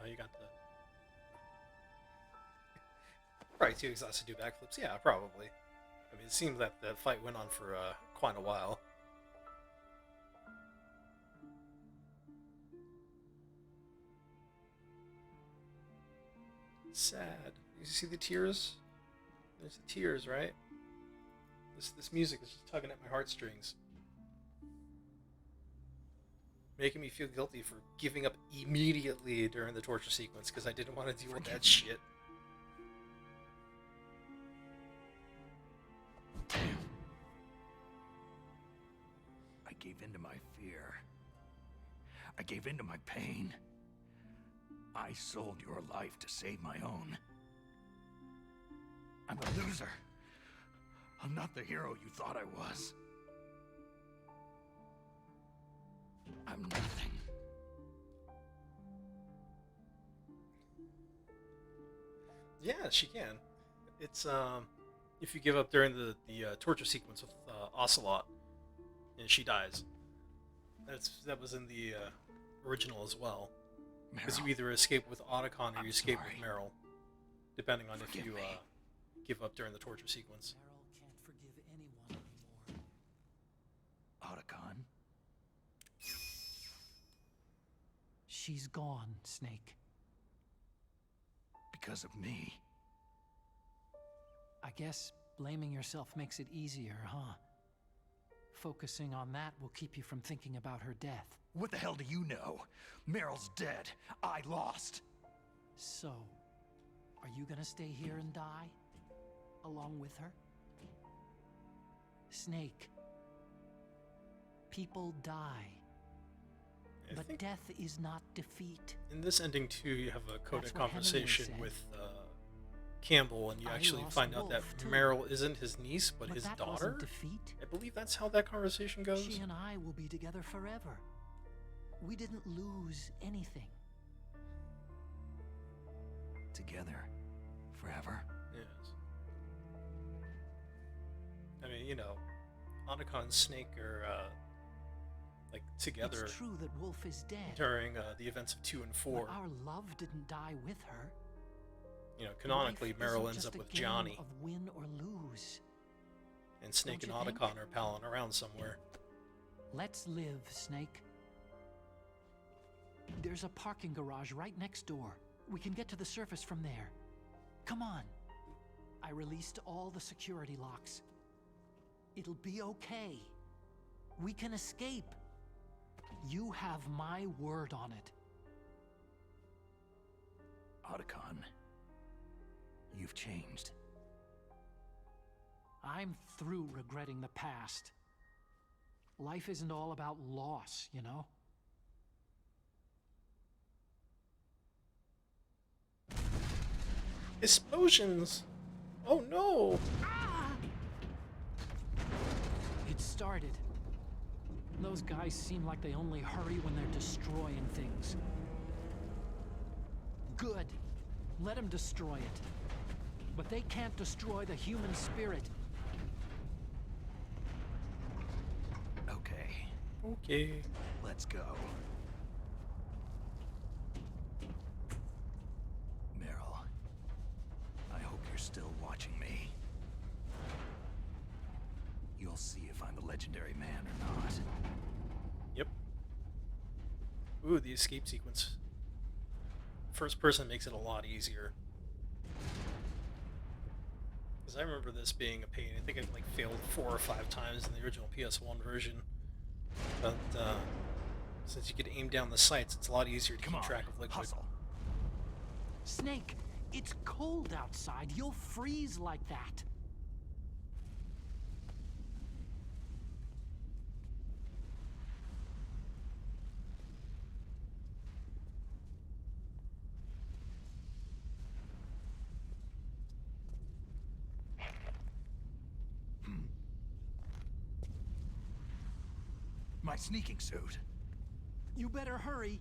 Oh, you got the... Probably too exhausted to do backflips. Yeah, probably. I mean, it seems that the fight went on for quite a while. Sad. You see the tears? There's the tears, right? This music is just tugging at my heartstrings. Making me feel guilty for giving up immediately during the torture sequence because I didn't want to deal with that shit. I gave in to my fear. I gave in to my pain. I sold your life to save my own. I'm a loser. I'm not the hero you thought I was. I'm nothing. Yeah, she can. It's if you give up during the torture sequence with Ocelot, and she dies. That was in the original as well. Because you either escape with Otacon or you escape with Meryl, depending on if you give up during the torture sequence. Meryl can't forgive anyone anymore. Otacon? She's gone, Snake. Because of me. I guess blaming yourself makes it easier, huh? Focusing on that will keep you from thinking about her death. What the hell do you know? Meryl's dead. I lost. So, are you gonna stay here and die? Along with her? Snake. People die. But think death is not defeat. in this ending too, you have a coded That's what Hemingway conversation said. with Campbell, and you I actually lost find out that Wolf, too. Meryl isn't his niece, but his that daughter. wasn't defeat. I believe that's how that conversation goes. She and I will be together forever. We didn't lose anything. Together. Forever. Yes. I mean, you know, Otacon and Snake are like together It's true that Wolf is dead. during the events of 2 and 4. But our love didn't die with her. You know, canonically, Life Meryl isn't ends just up a with game Johnny, of win or lose. and Snake and don't you Otacon think? are palling around somewhere. Let's live, Snake. There's a parking garage right next door. We can get to the surface from there. Come on. I released all the security locks. It'll be okay. We can escape. You have my word on it. Otacon. You've changed. I'm through regretting the past. Life isn't all about loss, you know? Explosions! Oh no! It started. Those guys seem like they only hurry when they're destroying things. Good. Let them destroy it. But they can't destroy the human spirit. Okay. Okay. Let's go. Meryl. I hope you're still watching me. you'll see if I'm a legendary man or not. Yep. Ooh, the escape sequence. First person makes it a lot easier. Because I remember this being a pain. I think I like failed 4 or 5 times in the original PS1 version. But since you could aim down the sights, it's a lot easier to Come keep on, track of liquid. hustle. Snake, it's cold outside. You'll freeze like that. My sneaking suit. You better hurry.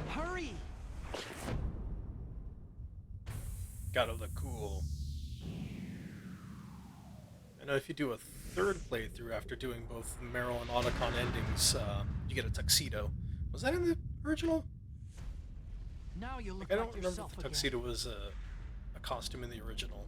Hurry! Gotta look cool. I know if you do a third playthrough after doing both the Meryl and Otacon endings, you get a tuxedo. Was that in the original? Now you look Like, I don't like remember yourself if the again. tuxedo was a costume in the original.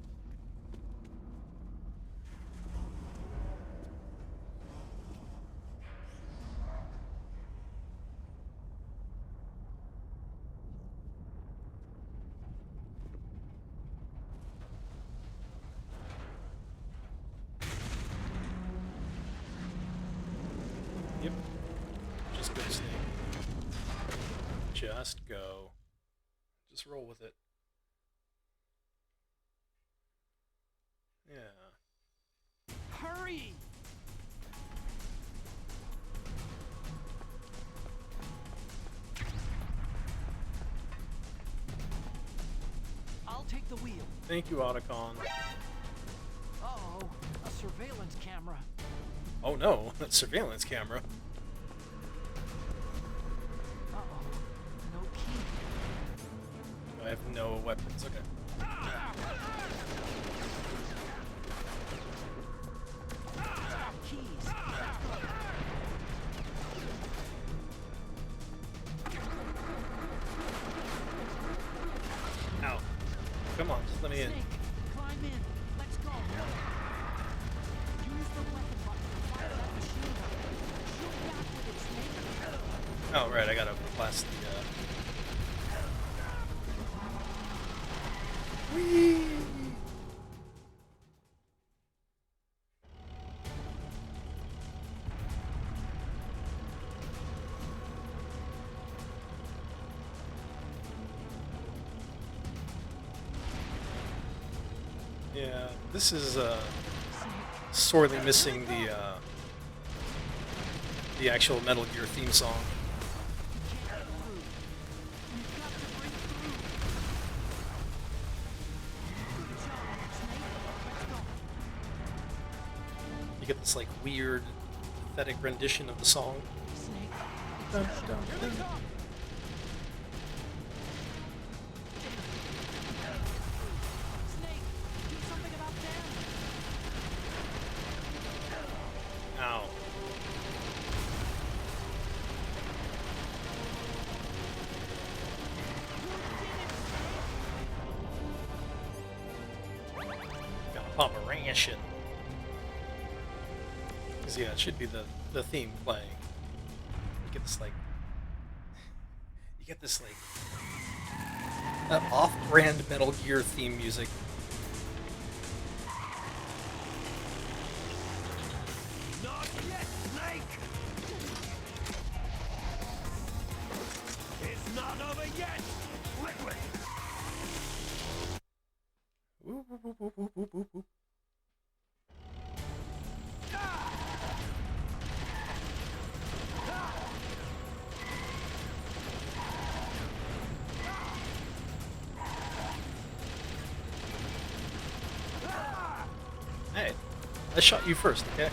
Yep. Just go, Snake. Just go. Just roll with it. Yeah. Hurry! I'll take the wheel. Thank you, Otacon. Uh-oh, a surveillance camera. Oh no, that surveillance camera. Uh-oh, no key. I have no weapons, okay. Keys. Ow. Come on, just let me in. Snake, climb in. Let's go. Use the weapon button to fire that machine gun. Shoot back with it, Snake. Oh, right, I gotta blast the, Whee! Yeah, this is sorely missing the actual Metal Gear theme song. You get this like weird, pathetic rendition of the song. Dun, dun, dun. Ow. Gotta pop a ration. Cause yeah, it should be the theme playing. You get this like off-brand Metal Gear theme music. Not yet, Snake! It's not over yet! Liquid! Whoop, whoop, whoop, whoop, whoop, whoop, whoop. Hey, I shot you first, okay?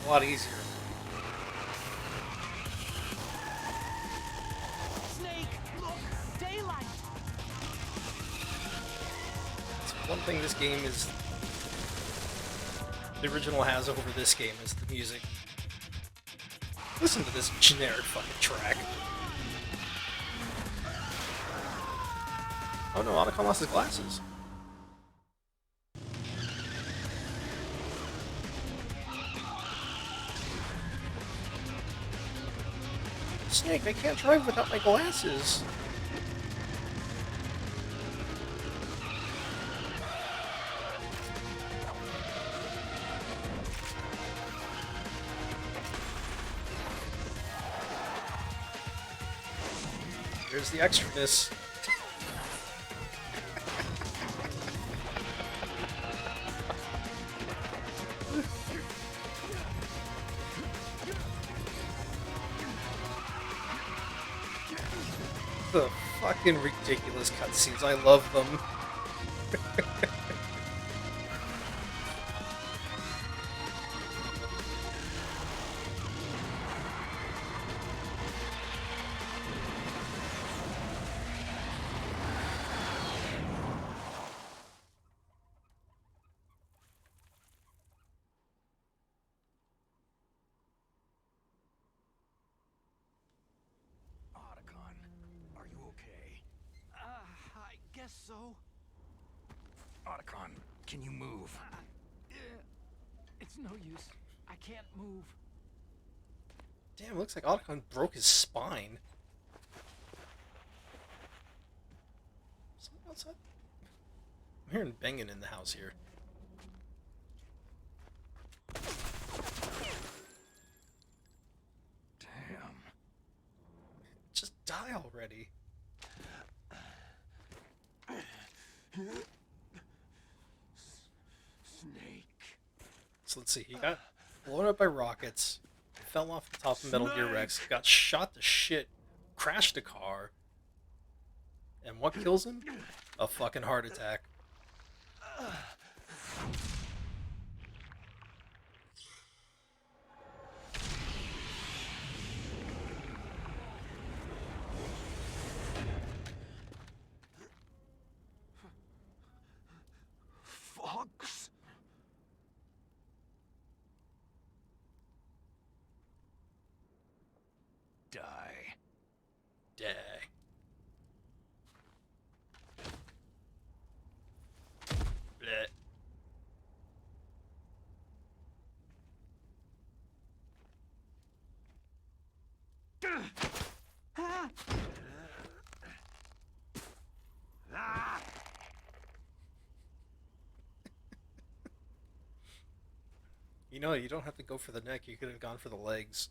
a lot easier. Snake, look! Daylight! It's one thing this game is... the original has over this game is the music. Listen to this generic fucking track. Oh no, Otacon lost his glasses. Snake, I can't drive without my glasses. Here's the extraness. The fucking ridiculous cutscenes. I love them. Otacon, are you okay? I guess so. Otacon, can you move? It's no use. I can't move. Damn, looks like Otacon broke his spine. Something outside? I'm hearing banging in the house here. Damn. Just die already. Snake. So let's see, he got blown up by rockets, fell off the top of Metal Gear Rex, got shot to shit, crashed a car, and what kills him? A fucking heart attack. Fox? Die. Die. Bleh. You know, you don't have to go for the neck, you could have gone for the legs.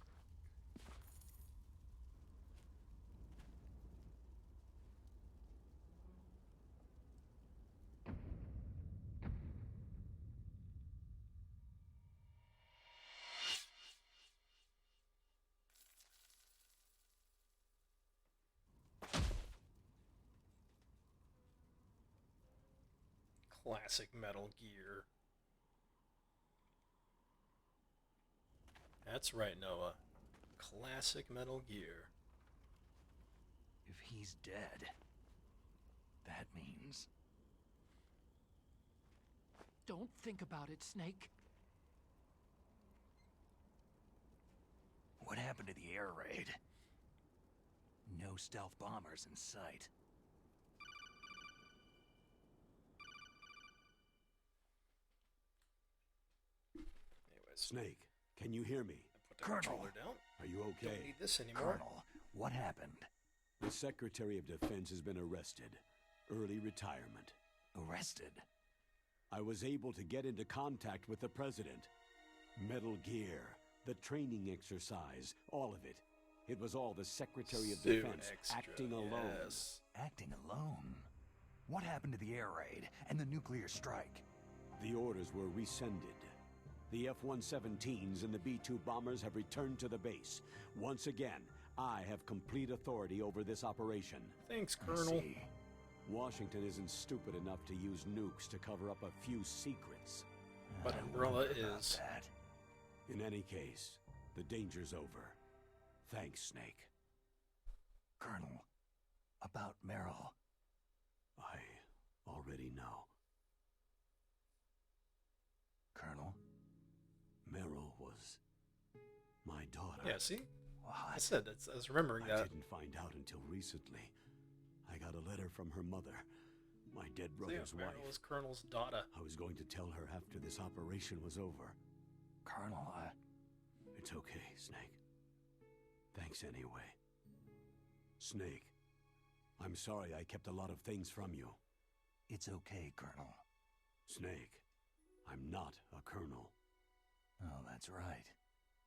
Classic Metal Gear. That's right, Noah. Classic Metal Gear. If he's dead, that means... Don't think about it, Snake. What happened to the air raid? No stealth bombers in sight. Anyways, Snake, can you hear me? put the Colonel. controller down. Are you Don't okay? need this anymore. Colonel, what happened? The Secretary of Defense has been arrested. Early retirement. Arrested? I was able to get into contact with the President. Metal Gear, the training exercise, all of it. It was all the Secretary of Suit Defense extra, acting alone. yes. Acting alone? What happened to the air raid and the nuclear strike? The orders were rescinded. The F-117s and the B-2 bombers have returned to the base. Once again, I have complete authority over this operation. Thanks, I Colonel. see. Washington isn't stupid enough to use nukes to cover up a few secrets. But I Umbrella wondered about is. that. In any case, the danger's over. Thanks, Snake. Colonel, about Meryl. I already know. Colonel? Meryl was my daughter. Yeah, see? I What? said, I was remembering I that. didn't find out until recently. I got a letter from her mother, my dead So yeah, brother's wife. Meryl was Colonel's daughter. I was going to tell her after this operation was over. Colonel, It's okay, Snake. Thanks anyway. Snake, I'm sorry I kept a lot of things from you. it's okay, Colonel. Snake, I'm not a colonel. Oh, that's right.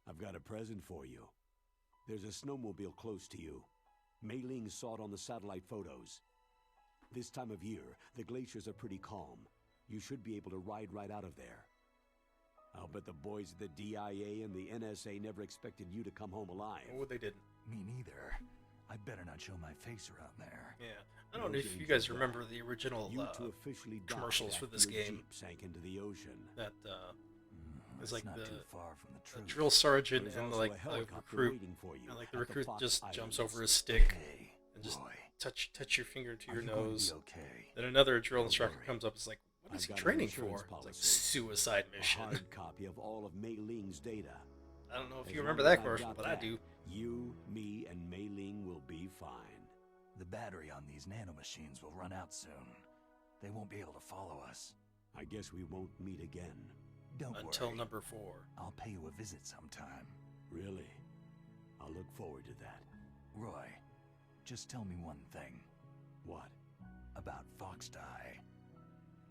I've got a present for you. There's a snowmobile close to you. Mei Ling saw it on the satellite photos. This time of year, the glaciers are pretty calm. You should be able to ride right out of there. I'll bet the boys at the DIA and the NSA never expected you to come home alive. Oh, they didn't. Me neither. I'd better not show my face around there. Yeah. I don't know if you guys remember the original You two officially died commercials for after this your game. Jeep sank into the ocean. that It's like not the- too far from the truth. drill sergeant There's and also like a the helicopter recruit, waiting for you and like at the the recruit Fox just Islands. jumps over a stick Okay, and just Roy. touch your finger to Are your you going to nose. be okay? Then another drill Don't instructor worry. comes up. It's like, what is I've he got an training insurance for? It's like policy. suicide A mission. hard copy of all of Mei Ling's data. I don't know if As you long remember as that I've commercial, got but I that, do. You, me, and Mei Ling will be fine. The battery on these nanomachines will run out soon. They won't be able to follow us. I guess we won't meet again. Don't Until worry. number 4. I'll pay you a visit sometime. Really? I'll look forward to that. Roy, just tell me one thing. What? About Fox Die.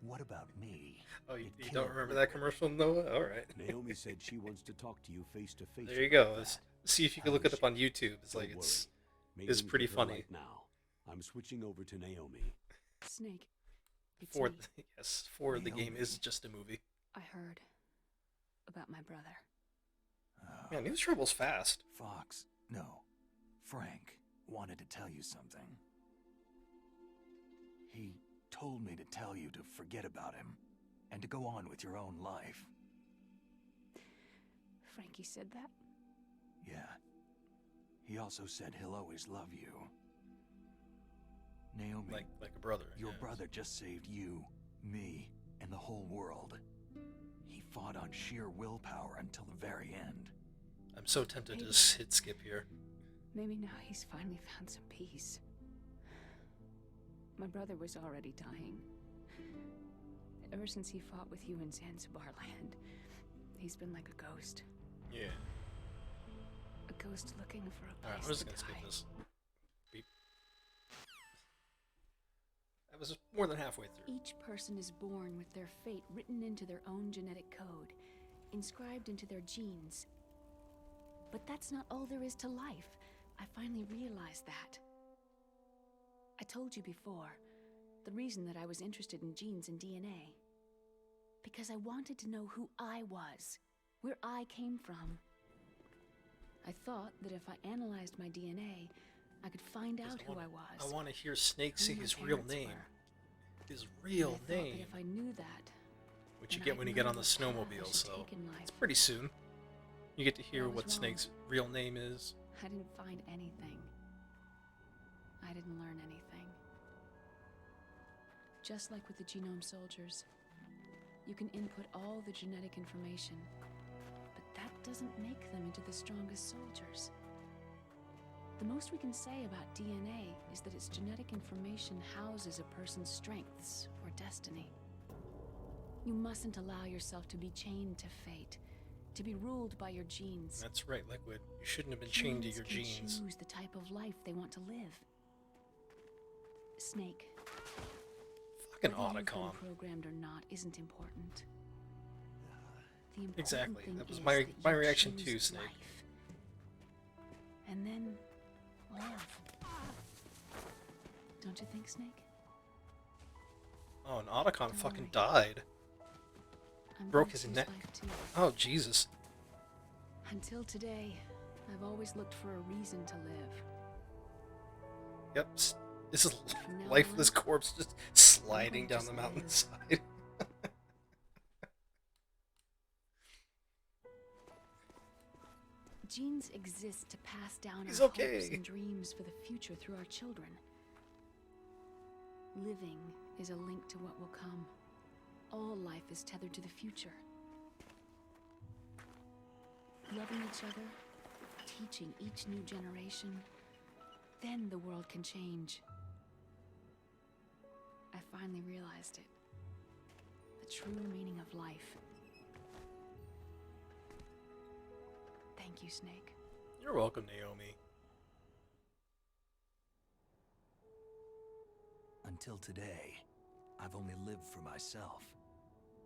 What about me? Oh, you It don't killed remember that commercial, Noah? All right. Naomi said she wants to talk to you face to face. There you go. about Let's that. see if you can look it up on YouTube. It's Don't like it's worry. it's Mei Ling's pretty with her funny. Right now, I'm switching over to Naomi. Snake, it's for me. yes, for the game Naomi. is just a movie. I heard about my brother. Man, news travels fast. Fox, no, Frank wanted to tell you something. He told me to tell you to forget about him and to go on with your own life. Frankie said that? Yeah. He also said he'll always love you. Naomi, Like a brother. your yeah. brother just saved you, me, and the whole world. He fought on sheer willpower until the very end. I'm so tempted to just hit skip here. Maybe now he's finally found some peace. My brother was already dying. Ever since he fought with you in Zanzibar land, he's been like a ghost. Yeah. A ghost looking for a Alright, place I'm just to gonna skip die. this. Beep. That was more than halfway through. Each person is born with their fate written into their own genetic code, inscribed into their genes. But that's not all there is to life. I finally realized that. I told you before, the reason that I was interested in genes and DNA. Because I wanted to know who I was, where I came from. I thought that if I analyzed my DNA, I could find out who I was. I want to hear Snake who say my his real parents name. were. His And real I thought name. that if I knew that, Which you then get I'd when you know get on the what path I snowmobile, should so take in life. it's pretty soon. You get to hear I was what wrong. Snake's real name is. I didn't find anything. I didn't learn anything. Just like with the genome soldiers, you can input all the genetic information, but that doesn't make them into the strongest soldiers. The most we can say about DNA is that its genetic information houses a person's strengths or destiny. You mustn't allow yourself to be chained to fate, to be ruled by your genes. That's right, Liquid. You shouldn't have been chained to your Humans can genes. choose the type of life they want to live. Snake. Fucking Whether you've been Otacon. programmed or not isn't important. The important Exactly. thing That was is my- that my you reaction choose too, Snake. life. And then live. Don't you think, Snake? Oh, and Otacon Don't fucking worry. died. I'm Broke gonna his choose neck. life too. Oh, Jesus. Until today, I've always looked for a reason to live. Yep. This is From now lifeless on, corpse just sliding gonna down the just live. mountainside. Genes exist to pass down He's our okay. hopes and dreams for the future through our children. Living is a link to what will come. All life is tethered to the future. Loving each other, teaching each new generation, then the world can change. I finally realized it. The true meaning of life. Thank you, Snake. You're welcome, Naomi. Until today, I've only lived for myself.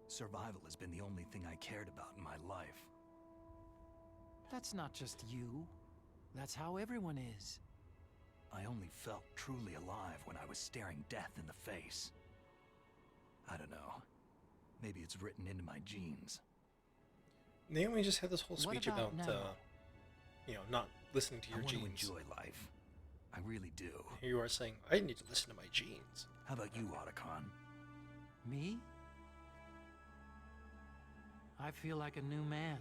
Survival has been the only thing I cared about in my life. That's not just you. That's how everyone is. I only felt truly alive when I was staring death in the face. I don't know. Maybe it's written into my genes. Naomi just had this whole speech about about, now? not listening to your I want genes. to enjoy life. I really do. Here you are saying, I need to listen to my genes. How about you, Otacon? Me? I feel like a new man.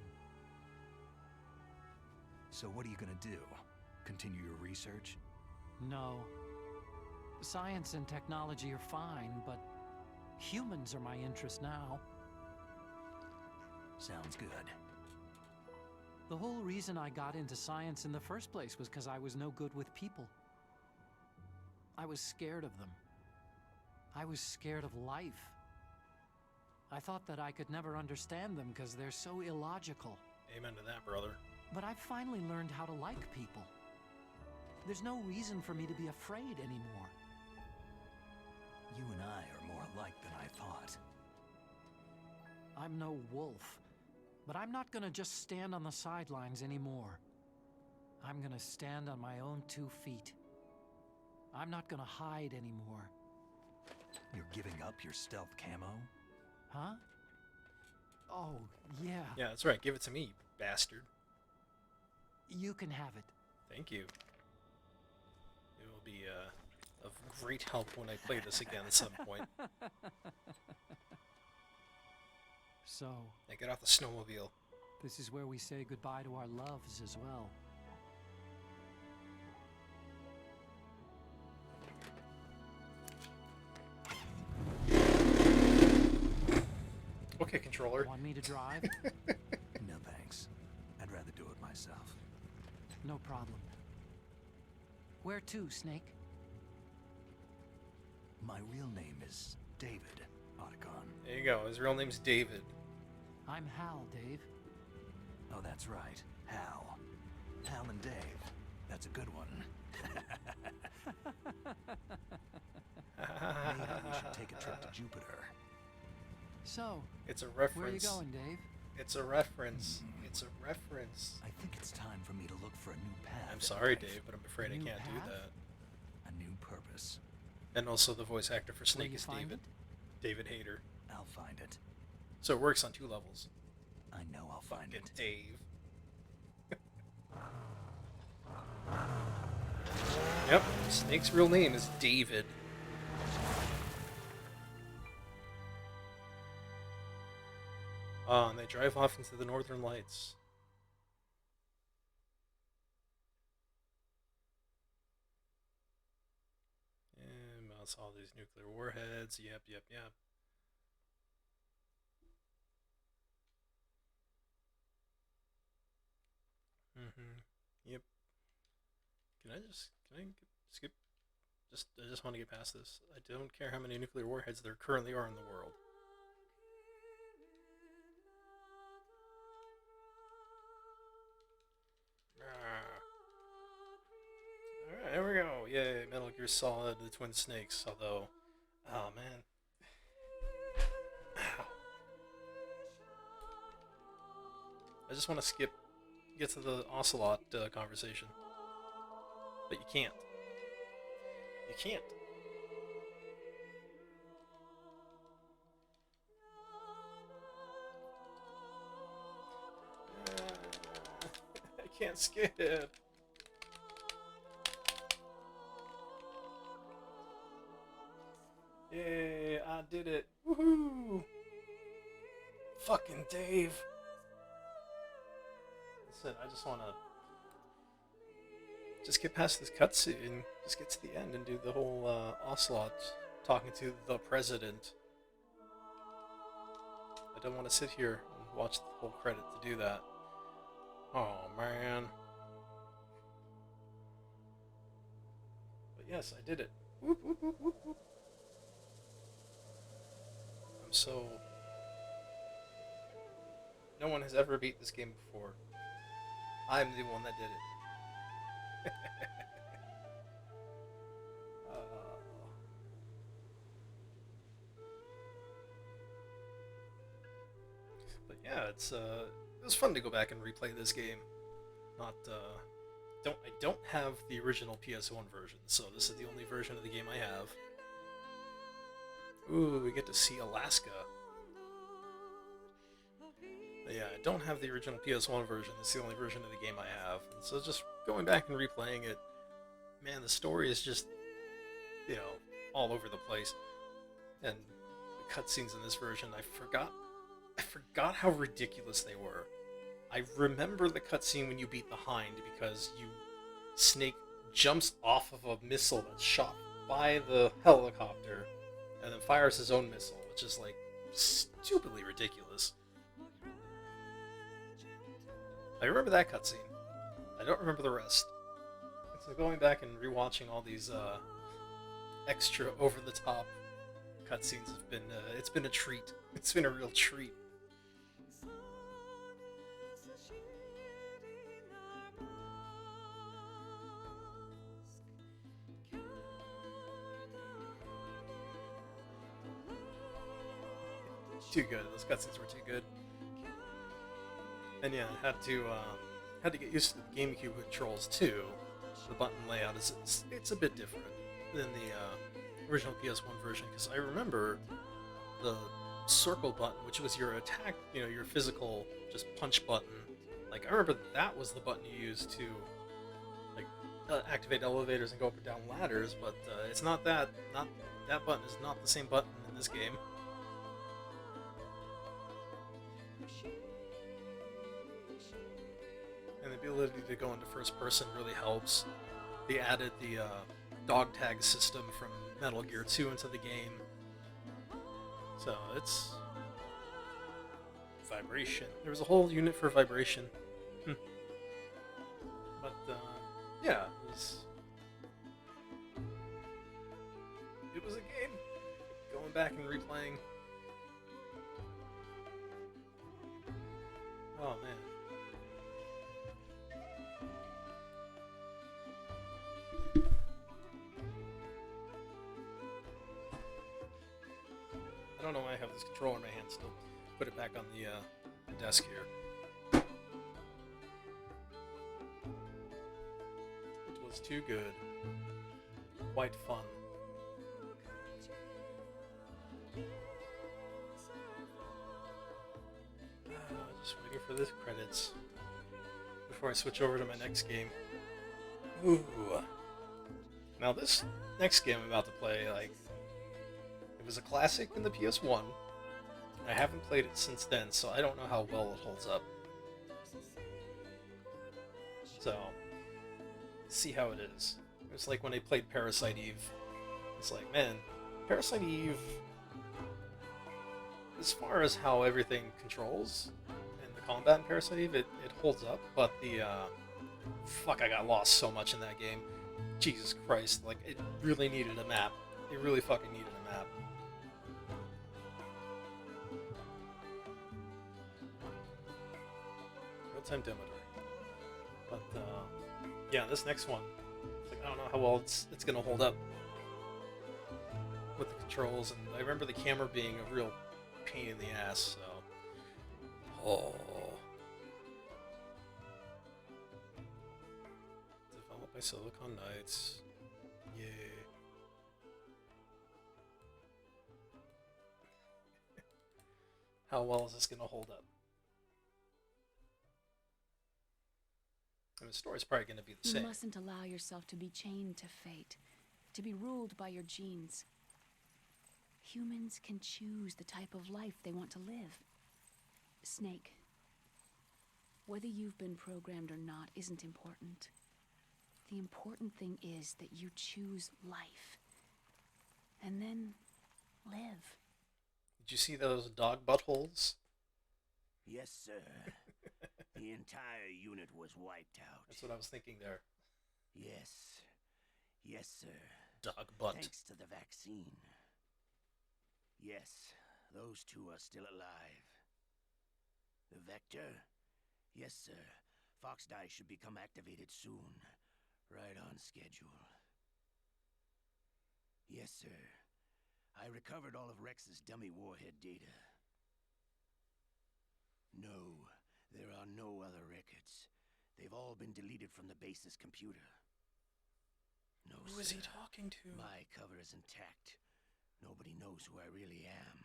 So what are you gonna do? Continue your research? No. Science and technology are fine, but humans are my interest now. Sounds good. The whole reason I got into science in the first place was because I was no good with people. I was scared of them. I was scared of life. I thought that I could never understand them because they're so illogical. Amen to that, brother. But I've finally learned how to like people. There's no reason for me to be afraid anymore. You and I are more alike than I thought. I'm no wolf, but I'm not gonna just stand on the sidelines anymore. I'm gonna stand on my own 2 feet. I'm not gonna hide anymore. You're giving up your stealth camo? Huh? Oh, yeah. Yeah, that's right. Give it to me, you bastard. You can have it. Thank you. It will be of great help when I play this again at some point. So, Now get off the snowmobile. this is where we say goodbye to our loves as well. Okay, controller. Want me to drive? No thanks. I'd rather do it myself. No problem. Where to, Snake? My real name is David, Otacon. There you go. His real name's David. I'm Hal, Dave. Oh, that's right. Hal. Hal and Dave. That's a good one. Maybe we should take a trip to Jupiter. So, It's a where are you reference. going, Dave? It's a reference. It's a reference. I think it's time for me to look for a new path. I'm in sorry, life. Dave, but I'm afraid I New can't path? do that. A new purpose. And also the voice actor for Will Snake you is find David. it? David Hayter. I'll find it. So it works on 2 levels. I know I'll find Fucking it. Dave. Yep, Snake's real name is David. And they drive off into the Northern Lights. And mouse all these nuclear warheads. Yep. Yep. Can I skip? I just want to get past this. I don't care how many nuclear warheads there currently are in the world. Alright, there we go. Yay, Metal Gear Solid, the Twin Snakes. Although, oh man. I just want to get to the Ocelot conversation. But you can't. You can't. I can't skip. Yay, I did it. Woohoo! Fucking Dave. Listen, I just want to just get past this cutscene, just get to the end and do the whole Ocelot talking to the president. I don't want to sit here and watch the whole credit to do that. Oh man. But yes, I did it. Whoop, whoop, whoop, whoop, whoop. I'm so... No one has ever beat this game before. I'm the one that did it. But yeah, it was fun to go back and replay this game. I don't have the original PS1 version, so this is the only version of the game I have. Ooh, we get to see Alaska. But yeah, I don't have the original PS1 version. It's the only version of the game I have. And so just going back and replaying it, man, the story is just, all over the place. And the cutscenes in this version, I forgot how ridiculous they were. I remember the cutscene when you beat the Hind because Snake jumps off of a missile that's shot by the helicopter and then fires his own missile, which is like stupidly ridiculous. I remember that cutscene. I don't remember the rest. So going back and rewatching all these extra over-the-top cutscenes have been it's been a treat. It's been a real treat. Too good. Those cutscenes were too good. And yeah, I had to get used to the GameCube controls too. The button layout it's a bit different than the original PS1 version, because I remember the circle button, which was your attack, your physical just punch button. Like I remember that was the button you used to activate elevators and go up and down ladders, but it's not that. That button is not the same button in this game. And the ability to go into first person really helps. They added the dog tag system from Metal Gear 2 into the game. So it's vibration. There was a whole unit for vibration. But yeah, it was a game. Going back and replaying. Oh man. I don't know why I have this controller in my hand still. Put it back on the desk here. It was too good. Quite fun. Just waiting for the credits before I switch over to my next game. Ooh. Now this next game I'm about to play, it was a classic in the PS1. I haven't played it since then, so I don't know how well it holds up. So, see how it is. It's like when I played Parasite Eve. It's like, man, Parasite Eve, as far as how everything controls and the combat in Parasite Eve, it holds up, but I got lost so much in that game. Jesus Christ, it really needed a map. It really fucking needed a map. Real-time demo. But, yeah, this next one, I don't know how well it's gonna hold up with the controls, and I remember the camera being a real pain in the ass, so... Oh... Developed by Silicon Knights. Yay. How well is this gonna hold up? I mean, the story's probably gonna be the same. You mustn't allow yourself to be chained to fate, to be ruled by your genes. Humans can choose the type of life they want to live. Snake, whether you've been programmed or not isn't important. The important thing is that you choose life. And then live. Did you see those dog buttholes? Yes, sir. The entire unit was wiped out. That's what I was thinking there. Yes. Yes, sir. Dog butt. Thanks to the vaccine. Yes, those two are still alive. The Vector? Yes, sir. Fox Die should become activated soon. Right on schedule. Yes, sir. I recovered all of Rex's dummy warhead data. No, there are no other records. They've all been deleted from the base's computer. No, Who is he sir. talking to? My cover is intact. Nobody knows who I really am.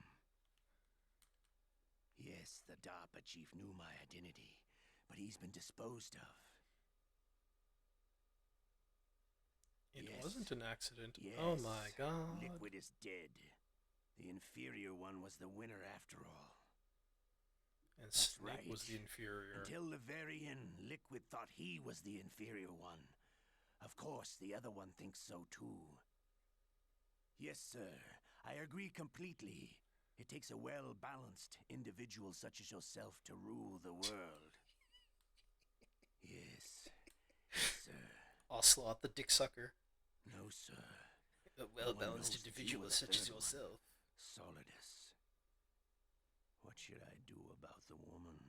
Yes, the DARPA chief knew my identity, but he's been disposed of. It Yes. wasn't an accident. Yes. Oh my god. Liquid is dead. The inferior one was the winner after all. And That's Snake was right. the inferior. Until the very end, Liquid thought he was the inferior one. Of course, the other one thinks so too. Yes, sir. I agree completely. It takes a well-balanced individual such as yourself to rule the world. Yes. Yes, sir. Ocelot the dick sucker. No, sir. A No one well-balanced knows that individual you were the such as third one. yourself. Solidus. What should I do about the woman?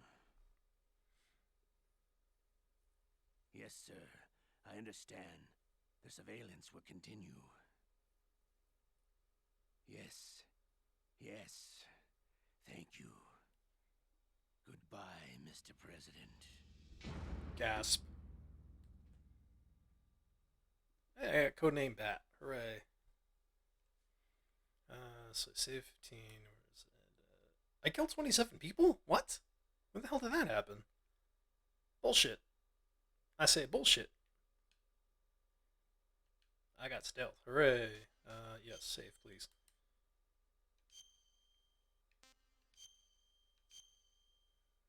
Yes, sir. I understand. The surveillance will continue. Yes. Yes. Thank you. Goodbye, Mr. President. Gasp. Hey, I got codename Bat. Hooray. So save 15. Where is it? I killed 27 people? What? When the hell did that happen? Bullshit. I say bullshit. I got stealth. Hooray. Yes, save, please.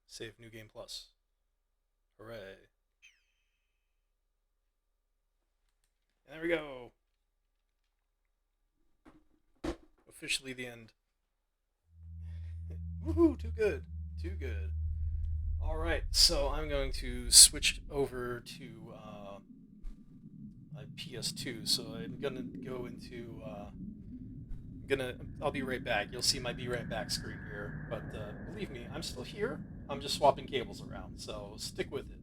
Save New Game Plus. Hooray. And there we go. Officially the end. Woohoo, too good. Too good. Alright, so I'm going to switch over to my PS2. So I'm gonna go into I'll be right back. You'll see my be right back screen here. But believe me, I'm still here. I'm just swapping cables around, so stick with it.